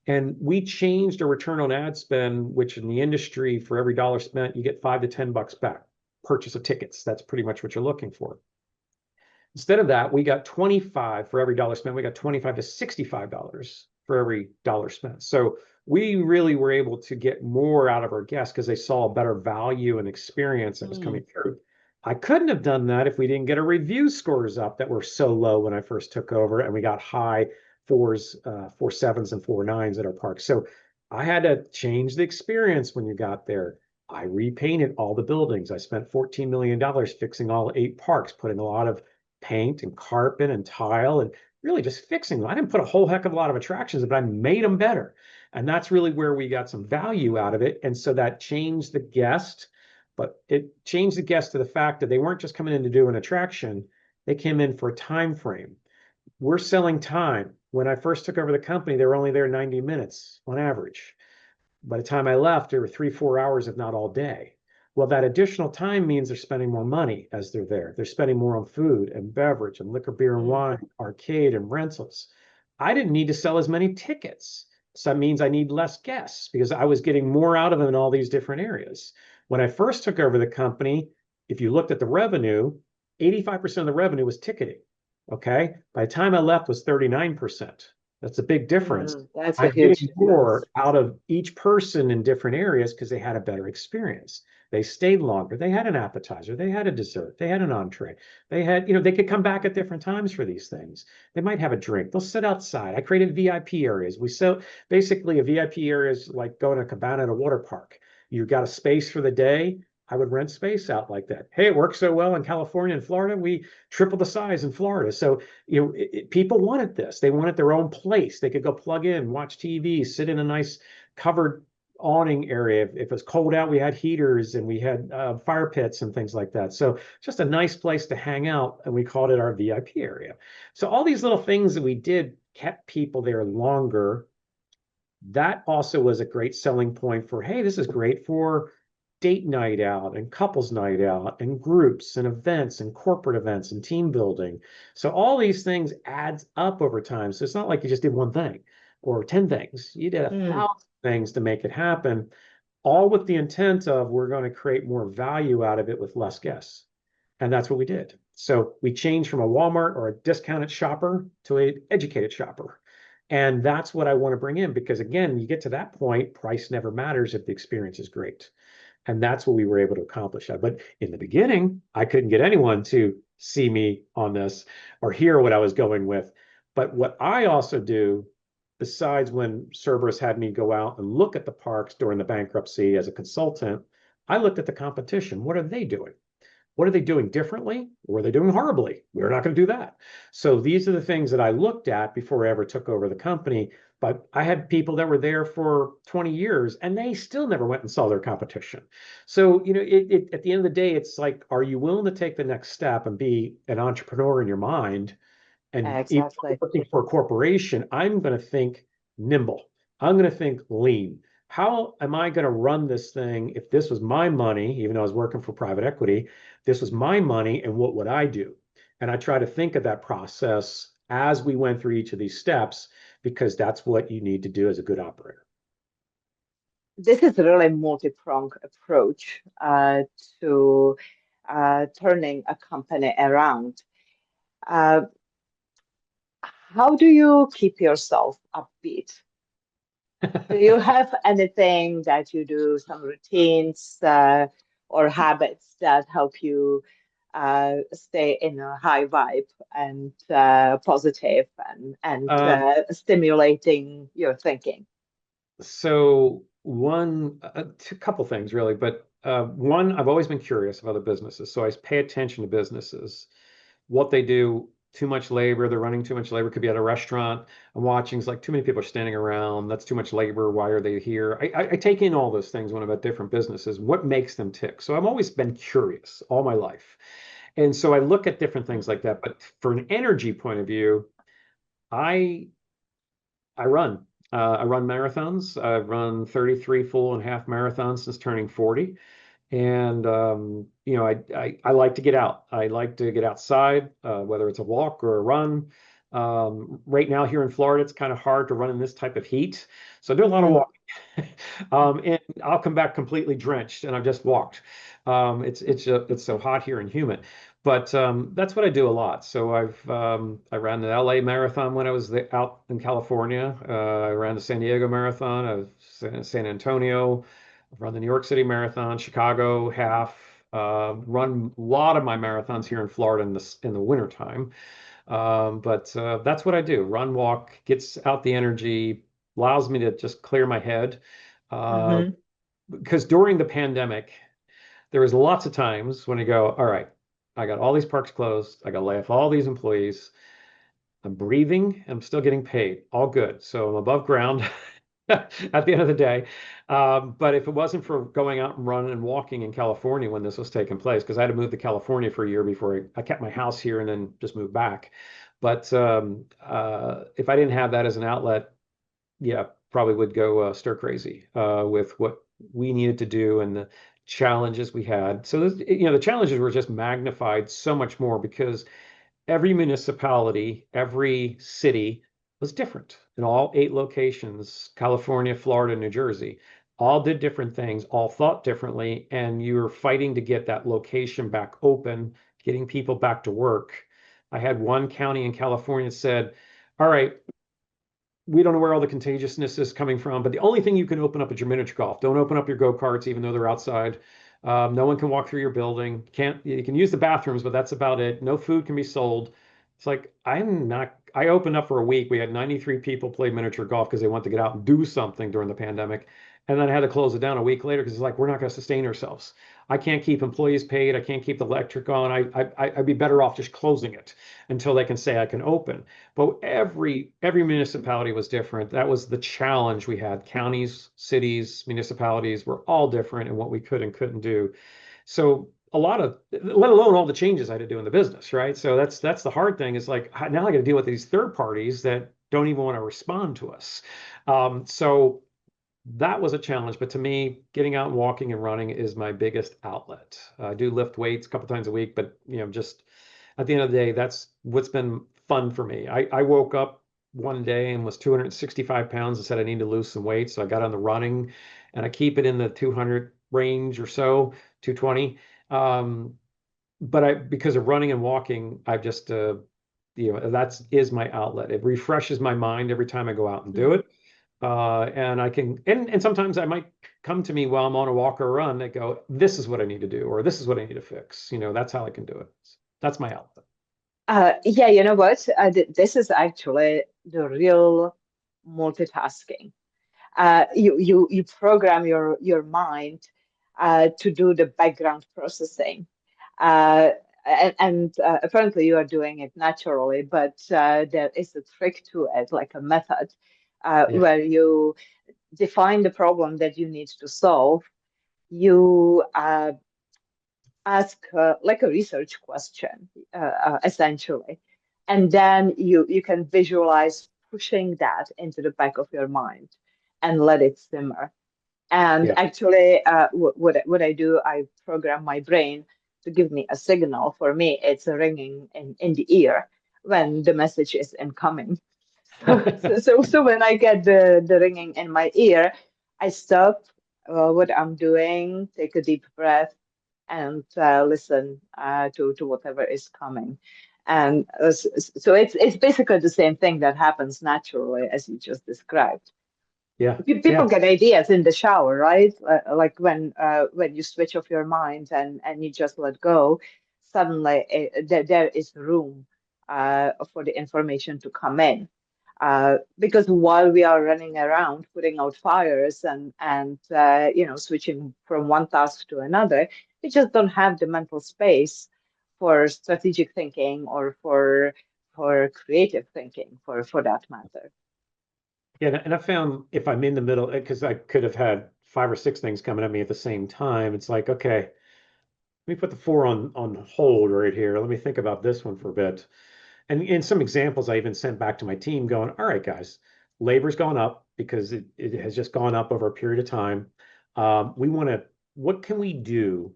And we changed a return on ad spend, which in the industry, for every dollar spent, you get $5 to $10 back. Purchase of tickets. That's pretty much what you're looking for. Instead of that, we got 25 for every dollar spent. We got $25 to $65 for every dollar spent. So we really were able to get more out of our guests because they saw a better value and experience that was coming through. I couldn't have done that if we didn't get our review scores up that were so low when I first took over, and we got high 4s, 4.7s, and 4.9s at our park. So I had to change the experience when you got there. I repainted all the buildings. I spent $14 million fixing all 8 parks, putting a lot of paint and carpet and tile and really just fixing them. I didn't put a whole heck of a lot of attractions, but I made them better. And that's really where we got some value out of it. And so that changed the guest, but it changed the guest to the fact that they weren't just coming in to do an attraction. They came in for a time frame. We're selling time. When I first took over the company, they were only there 90 minutes on average. By the time I left, there were 3, 4 hours, if not all day. Well, that additional time means they're spending more money as they're there. They're spending more on food and beverage and liquor, beer, and wine, arcade and rentals. I didn't need to sell as many tickets. So that means I need less guests because I was getting more out of them in all these different areas. When I first took over the company, if you looked at the revenue, 85% of the revenue was ticketing. Okay. By the time I left was 39%. That's a big difference. That's a I'm huge getting difference. more out of each person in different areas because they had a better experience. They stayed longer. They had an appetizer. They had a dessert. They had an entree. They had, they could come back at different times for these things. They might have a drink. They'll sit outside. I created VIP areas. We sell basically a VIP area is like going to a cabana at a water park. You got a space for the day. I would rent space out like that. Hey, it works so well in California and Florida. We tripled the size in Florida. So, people wanted this. They wanted their own place. They could go plug in, watch TV, sit in a nice covered awning area. If it was cold out, we had heaters and we had fire pits and things like that. So just a nice place to hang out. And we called it our VIP area. So all these little things that we did kept people there longer. That also was a great selling point for, hey, this is great for date night out and couples night out and groups and events and corporate events and team building. So all these things adds up over time. So it's not like you just did one thing or 10 things. You did a Mm, thousand things to make it happen, all with the intent of we're going to create more value out of it with less guests. And that's what we did. So we changed from a Walmart or a discounted shopper to an educated shopper. And that's what I want to bring in because, again, you get to that point, price never matters if the experience is great. And that's what we were able to accomplish. But in the beginning, I couldn't get anyone to see me on this or hear what I was going with. But what I also do, besides when Cerberus had me go out and look at the parks during the bankruptcy as a consultant, I looked at the competition. What are they doing? What are they doing differently? Or are they doing horribly? We're not going to do that. So these are the things that I looked at before I ever took over the company. But I had people that were there for 20 years and they still never went and saw their competition. So, at the end of the day, it's like, are you willing to take the next step and be an entrepreneur in your mind? And even exactly. working for a corporation, I'm going to think nimble. I'm going to think lean. How am I going to run this thing if this was my money, even though I was working for private equity? This was my money, and what would I do? And I try to think of that process as we went through each of these steps because that's what you need to do as a good operator. This is a really multi-pronged approach to turning a company around. Uh, how do you keep yourself upbeat? Do you have anything that you do, some routines or habits that help you stay in a high vibe and positive and Um, stimulating your thinking? so a couple things really, but one, I've always been curious of other businesses, so I pay attention to businesses, what they do. Too much labor, they're running too much labor. Could be at a restaurant. I'm watching, it's like too many people are standing around. That's too much labor. Why are they here? I take in all those things when I'm at different businesses. What makes them tick? So I've always been curious all my life. And so I look at different things like that. But for an energy point of view, I I run. I run marathons. I've run 33 full and half marathons since turning 40. And I like to get out. I like to get outside, whether it's a walk or a run. Right now here in Florida, it's kind of hard to run in this type of heat, so I do a lot of Mm, walking. And I'll come back completely drenched, and I've just walked. It's so hot here and humid, but that's what I do a lot. So I ran the LA marathon when I was out in California. I ran the San Diego marathon. I was in San Antonio. I've run the New York City Marathon, Chicago half, run a lot of my marathons here in Florida in the wintertime. But that's what I do. Run, walk, gets out the energy, allows me to just clear my head. Uh, hmm because during the pandemic, there was lots of times when I go, all right, I got all these parks closed. I got to lay off all these employees. I'm breathing. I'm still getting paid. All good. So I'm above ground at the end of the day. But if it wasn't for going out and running and walking in California when this was taking place, because I had to move to California for a year before I kept my house here and then just moved back. But if I didn't have that as an outlet, yeah, probably would go stir crazy with what we needed to do and the challenges we had. So, the challenges were just magnified so much more because every municipality, every city was different in all 8 locations, California, Florida, New Jersey, all did different things, all thought differently, and you were fighting to get that location back open, getting people back to work. I had one county in California said, all right, we don't know where all the contagiousness is coming from, but the only thing you can open up is your miniature golf. Don't open up your go-karts, even though they're outside. No one can walk through your building. Can't You can use the bathrooms, but that's about it. No food can be sold. It's like I'm not. I opened up for a week. We had 93 people play miniature golf because they wanted to get out and do something during the pandemic, and then I had to close it down a week later because it's like we're not going to sustain ourselves. I can't keep employees paid. I can't keep the electric on. I'd be better off just closing it until they can say I can open. But every municipality was different. That was the challenge we had. Counties, cities, municipalities were all different in what we could and couldn't do. So a lot of, let alone all the changes I had to do in the business, right? So that's the hard thing is like now I got to deal with these third parties that don't even want to respond to us. So that was a challenge. But to me, getting out and walking and running is my biggest outlet. I do lift weights a couple times a week, but just at the end of the day, that's what's been fun for me. I woke up one day and was 265 pounds and said I need to lose some weight. So I got on the running and I keep it in the 200 range or so, 220. But because of running and walking, I've just, that's is my outlet. It refreshes my mind every time I go out and do it. And I can, and sometimes I might come to me while I'm on a walk or a run that go, this is what I need to do, or this is what I need to fix. That's how I can do it. That's my outlet. Yeah, you know what? This is actually the real multitasking. You program your mind to do the background processing, and apparently you are doing it naturally. But there is a trick to it, like a method, Yeah. where you define the problem that you need to solve. You ask like a research question, essentially, and then you can visualize pushing that into the back of your mind and let it simmer. And Yeah. actually, what I do, I program my brain to give me a signal. For me, it's a ringing in the ear when the message is incoming. So when I get the ringing in my ear, I stop what I'm doing, take a deep breath, and listen to whatever is coming. And so it's basically the same thing that happens naturally as you just described. Yeah. People Yeah. get ideas in the shower, right? Like when you switch off your mind and you just let go, suddenly there is room for the information to come in. Because while we are running around putting out fires and switching from one task to another, we just don't have the mental space for strategic thinking or for creative thinking for that matter. Yeah. And I found if I'm in the middle, because I could have had five or six things coming at me at the same time, it's like, okay, let me put the four on hold right here. Let me think about this one for a bit. And in some examples, I even sent back to my team going, all right, guys, labor's gone up because it has just gone up over a period of time. We want to, what can we do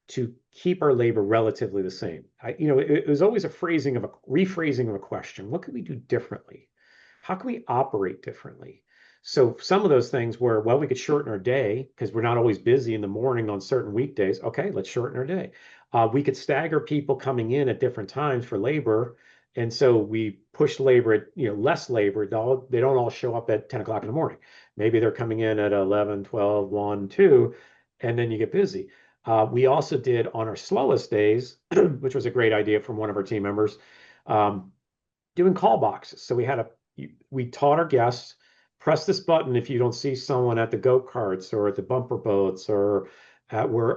to keep our labor relatively the same? It was always a rephrasing of a question. What can we do differently? How can we operate differently? So some of those things were, well, we could shorten our day because we're not always busy in the morning on certain weekdays. Okay, let's shorten our day. We could stagger people coming in at different times for labor, and so we push labor at, less labor. They don't all show up at 10 o'clock in the morning. Maybe they're coming in at 11, 12, 1, 2, and then you get busy. We also did on our slowest days, which was a great idea from one of our team members, um, doing call boxes. So we taught our guests, press this button if you don't see someone at the go-karts or at the bumper boats or at where,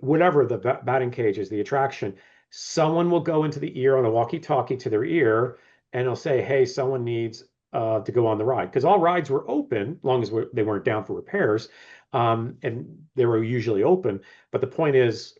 whatever the batting cage is, the attraction. Someone will go into the ear on a walkie-talkie to their ear and they'll say, hey, someone needs to go on the ride. Because all rides were open, as long as they weren't down for repairs. And they were usually open. But the point is,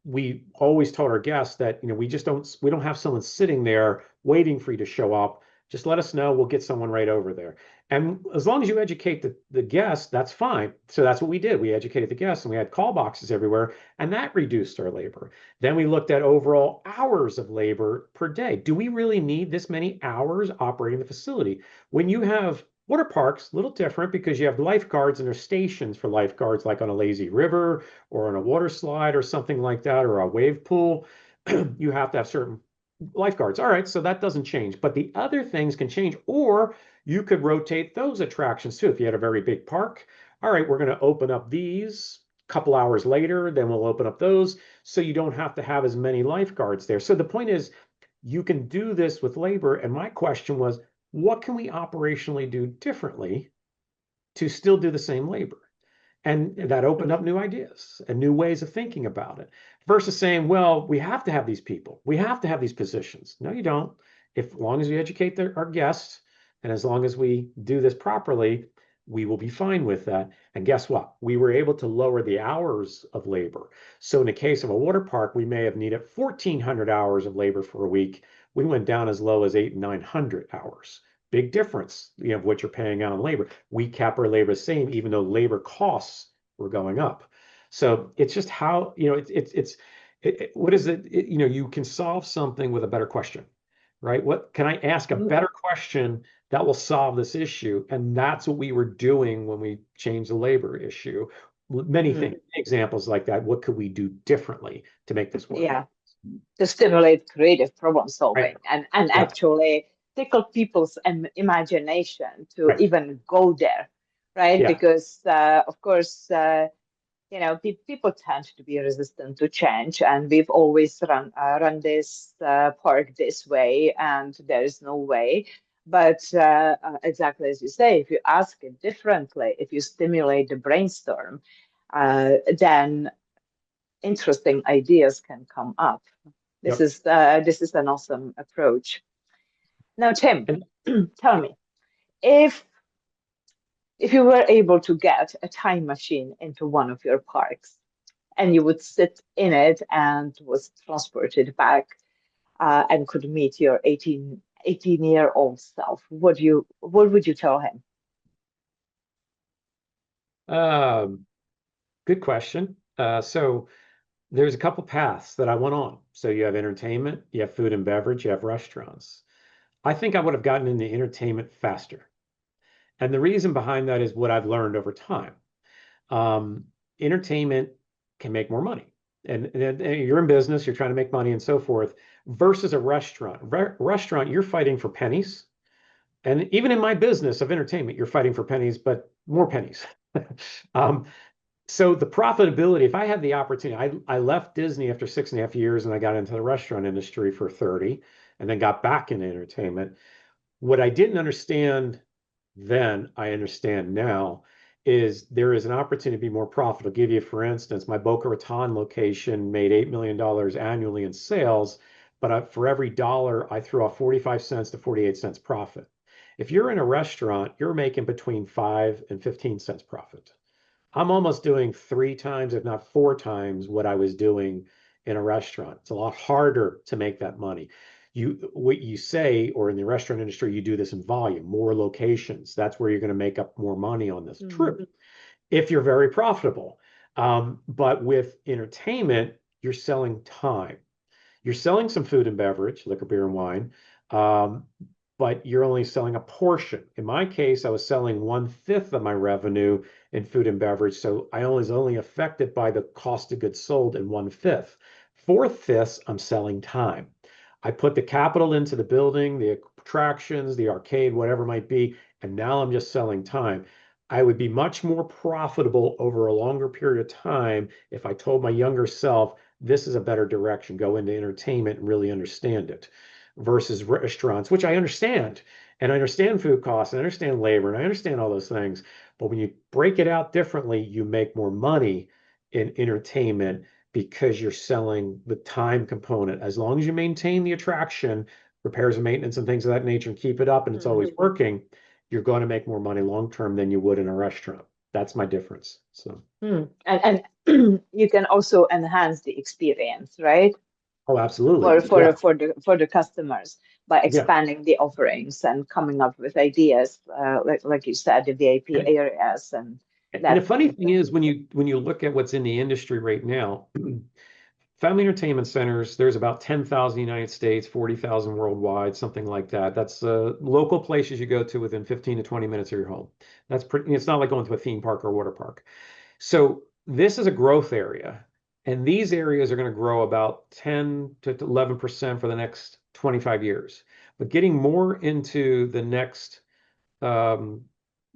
we always told our guests that we don't have someone sitting there waiting for you to show up. Just let us know, we'll get someone right over there. And as long as you educate the guests, that's fine. So that's what we did. We educated the guests and we had call boxes everywhere, and that reduced our labor. Then we looked at overall hours of labor per day. Do we really need this many hours operating the facility? When you have water parks, a little different because you have lifeguards and there's stations for lifeguards, like on a lazy river or on a water slide or something like that, or a wave pool. You have to have certain lifeguards. All right, so that doesn't change, but the other things can change, or you could rotate those attractions too. If you had a very big park, all right, we're going to open up these a couple hours later, then we'll open up those so you don't have to have as many lifeguards there. So the point is, you can do this with labor. And my question was, what can we operationally do differently to still do the same labor? And that opened up new ideas and new ways of thinking about it versus saying, well, we have to have these people, we have to have these positions. No, you don't. If as long as we educate our guests and as long as we do this properly, we will be fine with that. And guess what? We were able to lower the hours of labor. So in the case of a water park, we may have needed 1,400 hours of labor for a week. We went down as low as 800 and 900 hours big difference, of what you're paying out on labor. We kept our labor the same, even though labor costs were going up. So it's just how, what is it? You can solve something with a better question, right? What can I ask a Mm, better question that will solve this issue? And that's what we were doing when we changed the labor issue. Many things, mm, examples like that. What could we do differently to make this work? yeah, to stimulate creative problem Right. solving and Yeah. actually tickle people's imagination to Right. even go there, right? Yeah. Because of course, people tend to be resistant to change, and we've always run this park this way, and there is no way. But exactly as you say, if you ask it differently, if you stimulate the brainstorm, then interesting ideas can come up. Yep. This is an awesome approach. Now, Tim, And tell me if if you were able to get a time machine into one of your parks and you would sit in it and was transported back and could meet your 18-year-old self, what would you tell him? um, good question. So there's a couple paths that I went on. So you have entertainment, you have food and beverage, you have restaurants. I think I would have gotten into entertainment faster. And the reason behind that is what I've learned over time. Um, Entertainment can make more money. And you're in business, you're trying to make money and so forth, versus a restaurant. Restaurant, you're fighting for pennies. And even in my business of entertainment, you're fighting for pennies, but more pennies. Um, so the profitability, if I had the opportunity, I left Disney after 6.5 years and I got into the restaurant industry for 30 and then got back into entertainment. What I didn't understand then, I understand now, is there is an opportunity to be more profitable. I'll give you, for instance, my Boca Raton location made $8 million annually in sales, but for every dollar, I threw off 45 cents to 48 cents profit. If you're in a restaurant, you're making between 5 and 15 cents profit. I'm almost doing 3 times, if not 4 times, what I was doing in a restaurant. It's a lot harder to make that money. What you say, or in the restaurant industry, you do this in volume, more locations. That's where you're going to make up more money on this. Mm, True, if you're very profitable. But with entertainment, you're selling time. You're selling some food and beverage, liquor, beer, and wine, um, but you're only selling a portion. In my case, I was selling 1/5 of my revenue in food and beverage, so I was only affected by the cost of goods sold in 1/5. 4/5, I'm selling time. I put the capital into the building, the attractions, the arcade, whatever it might be, and now I'm just selling time. I would be much more profitable over a longer period of time if I told my younger self, this is a better direction. Go into entertainment and really understand it versus restaurants, which I understand. And I understand food costs and I understand labor and I understand all those things. But when you break it out differently, you make more money in entertainment because you're selling the time component. As long as you maintain the attraction, repairs and maintenance and things of that nature and keep it up and it's mm, always working, you're going to make more money long term than you would in a restaurant. That's my difference. So, mm. And you can also enhance the experience, right? oh, absolutely. For Yeah. for the customers by Yeah. expanding the offerings and coming up with ideas, like you said, the VIP And, areas and and a that funny kind of thing thing. is when you look at what's in the industry right now, family entertainment centers, there's about 10,000 United States, 40,000 worldwide, something like that. That's local places you go to within 15 to 20 minutes of your home. That's pretty, it's not like going to a theme park or water park. So this is a growth area, and these areas are going to grow about 10 to 11% for the next 25 years. But getting more into the next um,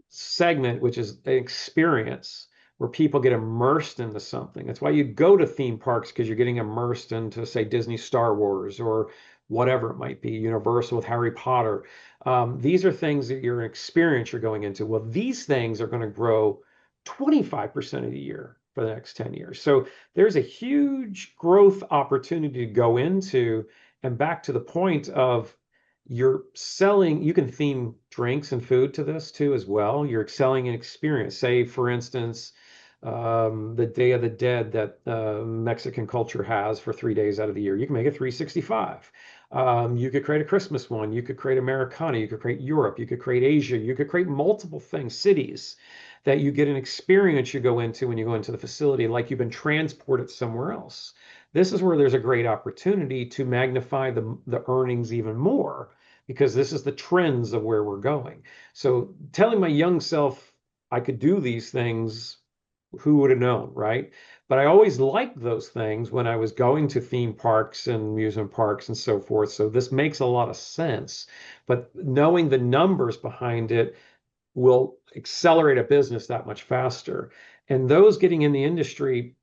segment, which is an experience where people get immersed into something. That's why you go to theme parks because you're getting immersed into, say, Disney Star Wars or whatever it might be, Universal with Harry Potter. These are things that you're an experience you're going into. Well, these things are going to grow 25% of the year for the next 10 years. So there's a huge growth opportunity to go into. And back to the point of you're selling, you can theme drinks and food to this too as well. You're selling an experience. Say, for instance, the Day of the Dead that Mexican culture has for 3 days out of the year. You can make it 365. You could create a Christmas one. You could create Americana. You could create Europe. You could create Asia. You could create multiple things, cities that you get an experience you go into when you go into the facility, like you've been transported somewhere else. This is where there's a great opportunity to magnify the earnings even more because this is the trends of where we're going. So telling my young self I could do these things, who would have known, right? But I always liked those things when I was going to theme parks and amusement parks and so forth. So this makes a lot of sense. But knowing the numbers behind it will accelerate a business that much faster. And those getting in the industry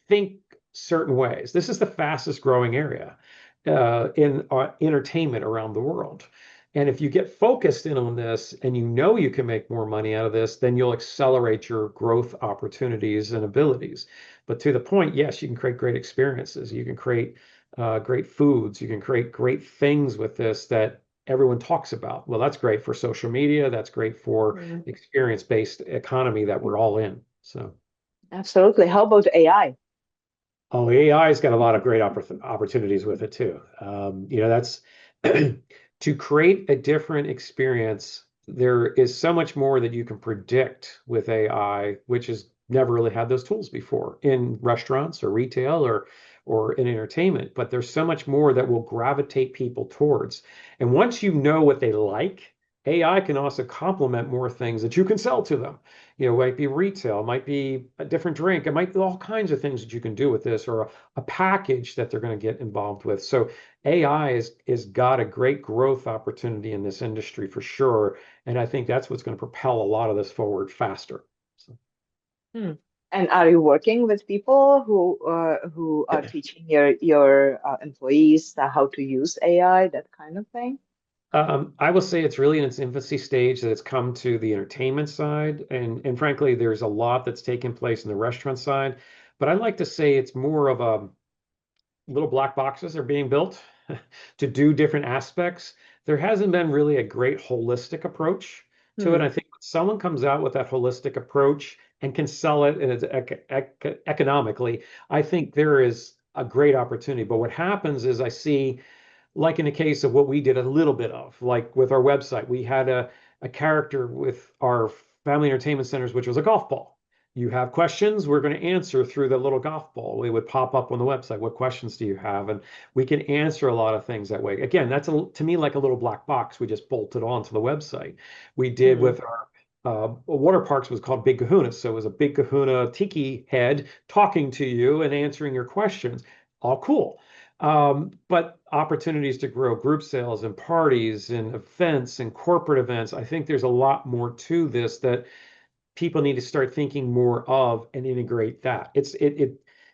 think certain ways. This is the fastest growing area in entertainment around the world. And if you get focused in on this and you know you can make more money out of this, then you'll accelerate your growth opportunities and abilities. But to the point, yes, you can create great experiences. You can create great foods. You can create great things with this that everyone talks about. Well, that's great for social media. That's great for Mm, experience-based economy that we're all in. So. absolutely. How about AI? Oh, AI's got a lot of great opportunities with it too. That's to create a different experience. There is so much more that you can predict with AI, which has never really had those tools before in restaurants or retail or in entertainment. But there's so much more that will gravitate people towards. And once you know what they like, AI can also complement more things that you can sell to them. It might be retail, it might be a different drink, it might be all kinds of things that you can do with this, or a package that they're going to get involved with. So AI is got a great growth opportunity in this industry for sure, and I think that's what's going to propel a lot of this forward faster. So. Hmm. And are you working with people who are teaching your employees how to use AI, that kind of thing? I will say it's really in its infancy stage that it's come to the entertainment side, and frankly, there's a lot that's taken place in the restaurant side. But I like to say it's more of a little black boxes are being built to do different aspects. There hasn't been really a great holistic approach to it. Hmm. I think when someone comes out with that holistic approach and can sell it and it's economically, I think there is a great opportunity. But what happens is I see like in the case of what we did a little bit of, like with our website, we had a character with our family entertainment centers, which was a golf ball. You have questions, we're going to answer through the little golf ball. It would pop up on the website. What questions do you have? And we can answer a lot of things that way. Again, that's to me like a little black box. We just bolted onto the website. We did Hmm. with our water parks was called Big Kahuna. So it was a Big Kahuna tiki head talking to you and answering your questions. All cool. But opportunities to grow group sales and parties and events and corporate events, I think there's a lot more to this that people need to start thinking more of and integrate that.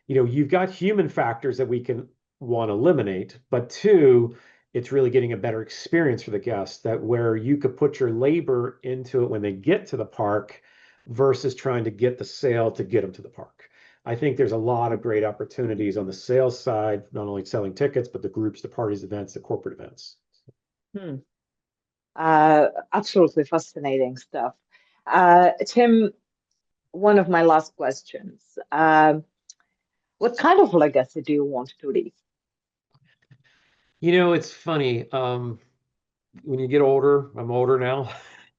You've got human factors that we can want to eliminate, but two, it's really getting a better experience for the guests that where you could put your labor into it when they get to the park versus trying to get the sale to get them to the park. I think there's a lot of great opportunities on the sales side, not only selling tickets, but the groups, the parties, events, the corporate events. Hmm. Absolutely fascinating stuff. Tim, one of my last questions. What kind of legacy do you want to leave? It's funny. When you get older, I'm older now,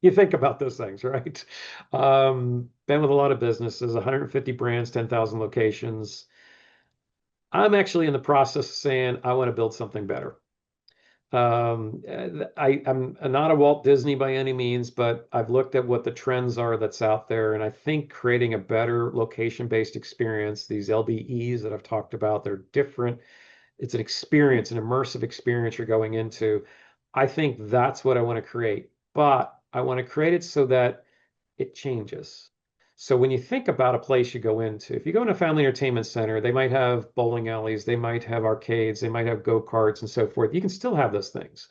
you think about those things, right? Been with a lot of businesses, 150 brands, 10,000 locations. I'm actually in the process of saying I want to build something better. I'm not a Walt Disney by any means, but I've looked at what the trends are that's out there, and I think creating a better location-based experience, these LBEs that I've talked about, they're different. It's an experience, an immersive experience you're going into. I think that's what I want to create, but I want to create it so that it changes. So when you think about a place you go into, if you go in a family entertainment center, they might have bowling alleys, they might have arcades, they might have go-karts and so forth. You can still have those things.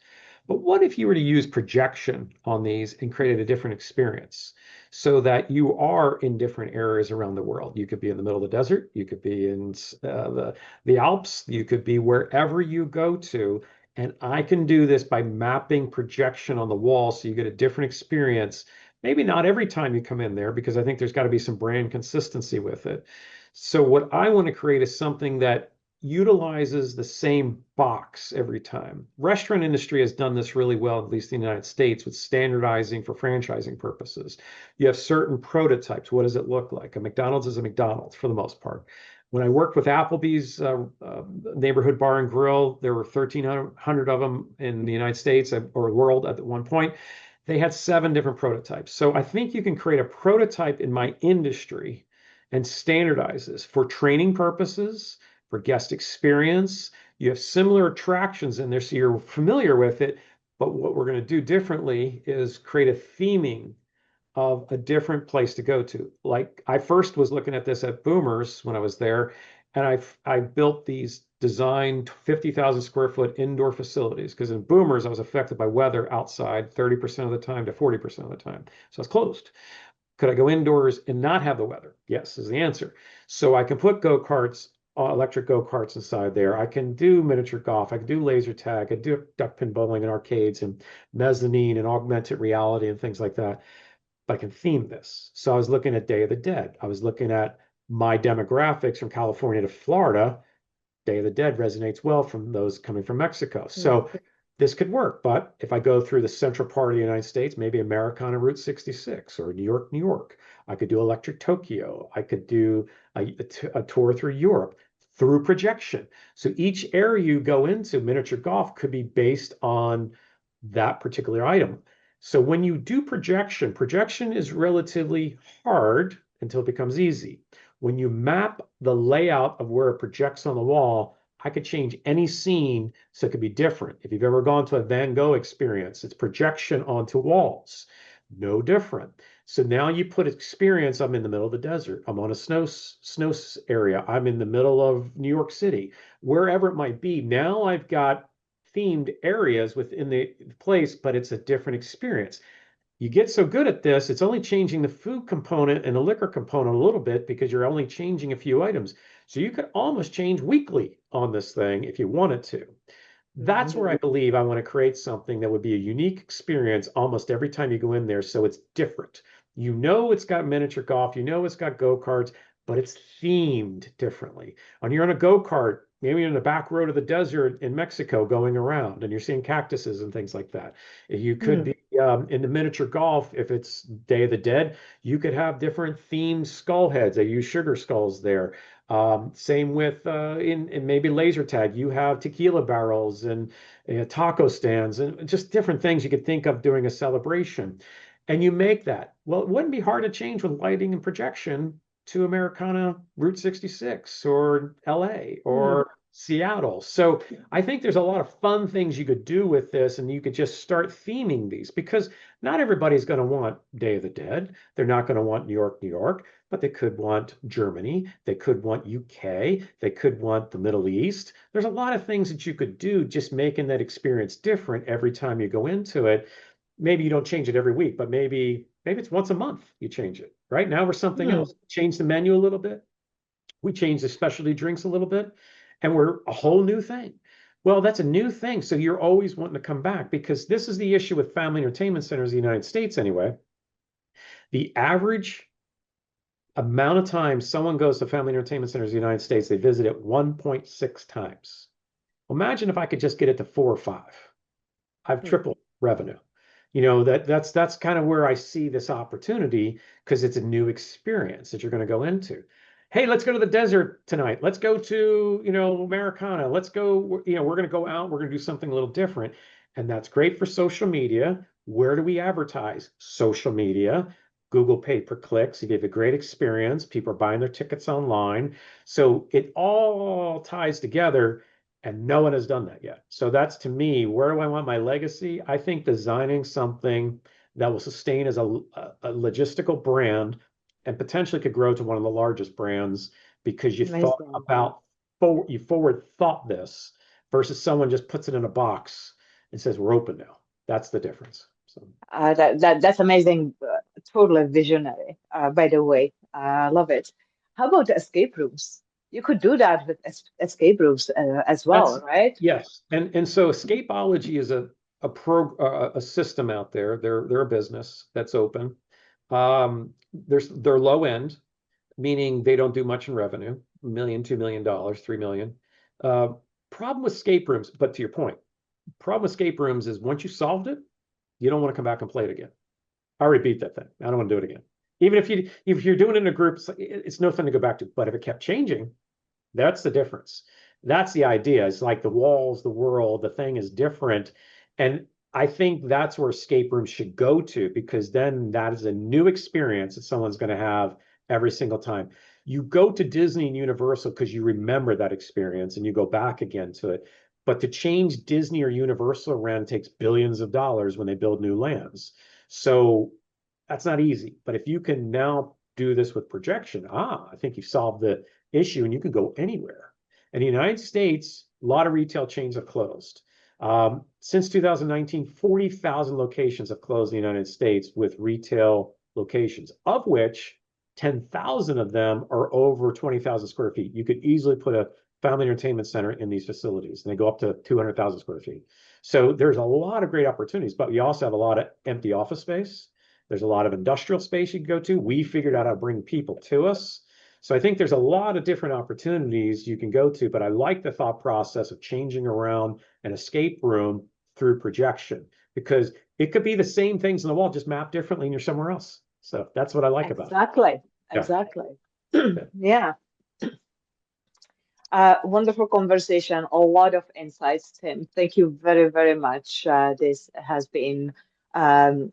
But what if you were to use projection on these and created a different experience so that you are in different areas around the world? You could be in the middle of the desert, you could be in the Alps, you could be wherever you go to. And I can do this by mapping projection on the wall so you get a different experience Maybe not every time you come in there, because I think there's got to be some brand consistency with it. So what I want to create is something that utilizes the same box every time. Restaurant industry has done this really well, at least in the United States, with standardizing for franchising purposes. You have certain prototypes. What does it look like? A McDonald's is a McDonald's for the most part. When I worked with Applebee's neighborhood bar and grill, there were 1,300 of them in the United States or world at one point. They had 7 different prototypes. So I think you can create a prototype in my industry and standardize this for training purposes, for guest experience. You have similar attractions in there, so you're familiar with it. But what we're going to do differently is create a theming of a different place to go to. Like I first was looking at this at Boomers when I was there, and I built these designed 50,000 square foot indoor facilities because in Boomers I was affected by weather outside 30% of the time to 40% of the time. So it's closed. Could I go indoors and not have the weather? Yes, is the answer. So I can put go-karts, electric go-karts inside there. I can do miniature golf. I can do laser tag. I can do duck pin bowling and arcades and mezzanine and augmented reality and things like that. But I can theme this. So I was looking at Day of the Dead. I was looking at my demographics from California to Florida. Day of the Dead resonates well from those coming from Mexico. So Mm. this could work. But if I go through the central part of the United States, maybe Americana Route 66 or New York, New York, I could do Electric Tokyo. I could do a tour through Europe through projection. So each area you go into, miniature golf could be based on that particular item. So when you do projection, projection is relatively hard until it becomes easy. When you map the layout of where it projects on the wall, I could change any scene so it could be different. If you've ever gone to a Van Gogh experience, it's projection onto walls. No different. So now you put experience, I'm in the middle of the desert. I'm on a snow area. I'm in the middle of New York City, wherever it might be. Now I've got themed areas within the place, but it's a different experience. You get so good at this, it's only changing the food component and the liquor component a little bit because you're only changing a few items. So you could almost change weekly on this thing if you wanted to. That's where I Mhm. believe I want to create something that would be a unique experience almost every time you go in there. So it's different. You know, it's got miniature golf, you know, it's got go-karts, but it's themed differently. When you're on a go-kart, maybe you're in the back road of the desert in Mexico going around and you're seeing cactuses and things like that. You could Mm. be in the miniature golf, if it's Day of the Dead, you could have different themed skull heads. They use sugar skulls there. Same with in maybe laser tag, you have tequila barrels and taco stands and just different things you could think of during a celebration. And you make that. Well, it wouldn't be hard to change with lighting and projection to Americana Route 66 or LA Mm. or Seattle. So I think there's a lot of fun things you could do with this, and you could just start theming these because not everybody's going to want Day of the Dead. They're not going to want New York, New York, but they could want Germany. They could want UK. They could want the Middle East. There's a lot of things that you could do just making that experience different every time you go into it. Maybe you don't change it every week, but maybe it's once a month you change it. Right now we're something Mm. else. Change the menu a little bit. We change the specialty drinks a little bit, and we're a whole new thing. Well, that's a new thing. So you're always wanting to come back because this is the issue with family entertainment centers in the United States anyway. The average amount of time someone goes to family entertainment centers in the United States, they visit it 1.6 times. Imagine if I could just get it to 4 or 5. I've Mm. tripled revenue. You know, that's kind of where I see this opportunity because it's a new experience that you're going to go into. Hey, let's go to the desert tonight. Let's go to, Americana. Let's go, we're going to go out. We're going to do something a little different. And that's great for social media. Where do we advertise? Social media. Google pay per clicks. You give a great experience. People are buying their tickets online. So it all ties together and no one has done that yet. So that's to me, where do I want my legacy? I think designing something that will sustain as a logistical brand and potentially could grow to one of the largest brands because you thought Amazing. about you forward thought this versus someone just puts it in a box and says we're open now. That's the difference. So That's amazing. Totally visionary, by the way. I love it. How about the escape rooms? You could do that with escape rooms as well, that's right? yes. And so escapology is a system out there. They're a business that's open. They're low end, meaning they don't do much in revenue, $1 million, $2 million, $3 million. Problem with escape rooms, but to your point, problem with escape rooms is once you solved it, you don't want to come back and play it again. I repeat that thing. I don't want to do it again. Even if you're doing it in a group, it's no fun to go back to. But if it kept changing, that's the difference. That's the idea. It's like the walls, the world, the thing is different. And I think that's where escape rooms should go to, because then that is a new experience that someone's going to have every single time. You go to Disney and Universal because you remember that experience and you go back again to it. But to change Disney or Universal around takes billions of dollars when they build new lands. So that's not easy. But if you can now do this with projection, I think you've solved the issue and you can go anywhere. In the United States, a lot of retail chains have closed. Since 2019, 40,000 locations have closed in the United States with retail locations, of which 10,000 of them are over 20,000 square feet. You could easily put a family entertainment center in these facilities, and they go up to 200,000 square feet. So there's a lot of great opportunities, but we also have a lot of empty office space. There's a lot of industrial space you can go to. We figured out how to bring people to us. So I think there's a lot of different opportunities you can go to, but I like the thought process of changing around an escape room through projection, because it could be the same things on the wall, just mapped differently and you're somewhere else. So that's what I like about it. Exactly. Yeah. Exactly. Yeah. Yeah. Wonderful conversation. A lot of insights, Tim. Thank you very, very much. This has been a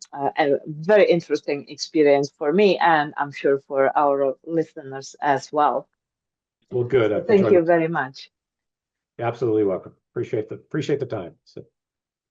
very interesting experience for me, and I'm sure for our listeners as well. Well, good. So I've thank enjoyed you it. very much. Absolutely welcome. Appreciate the time. So.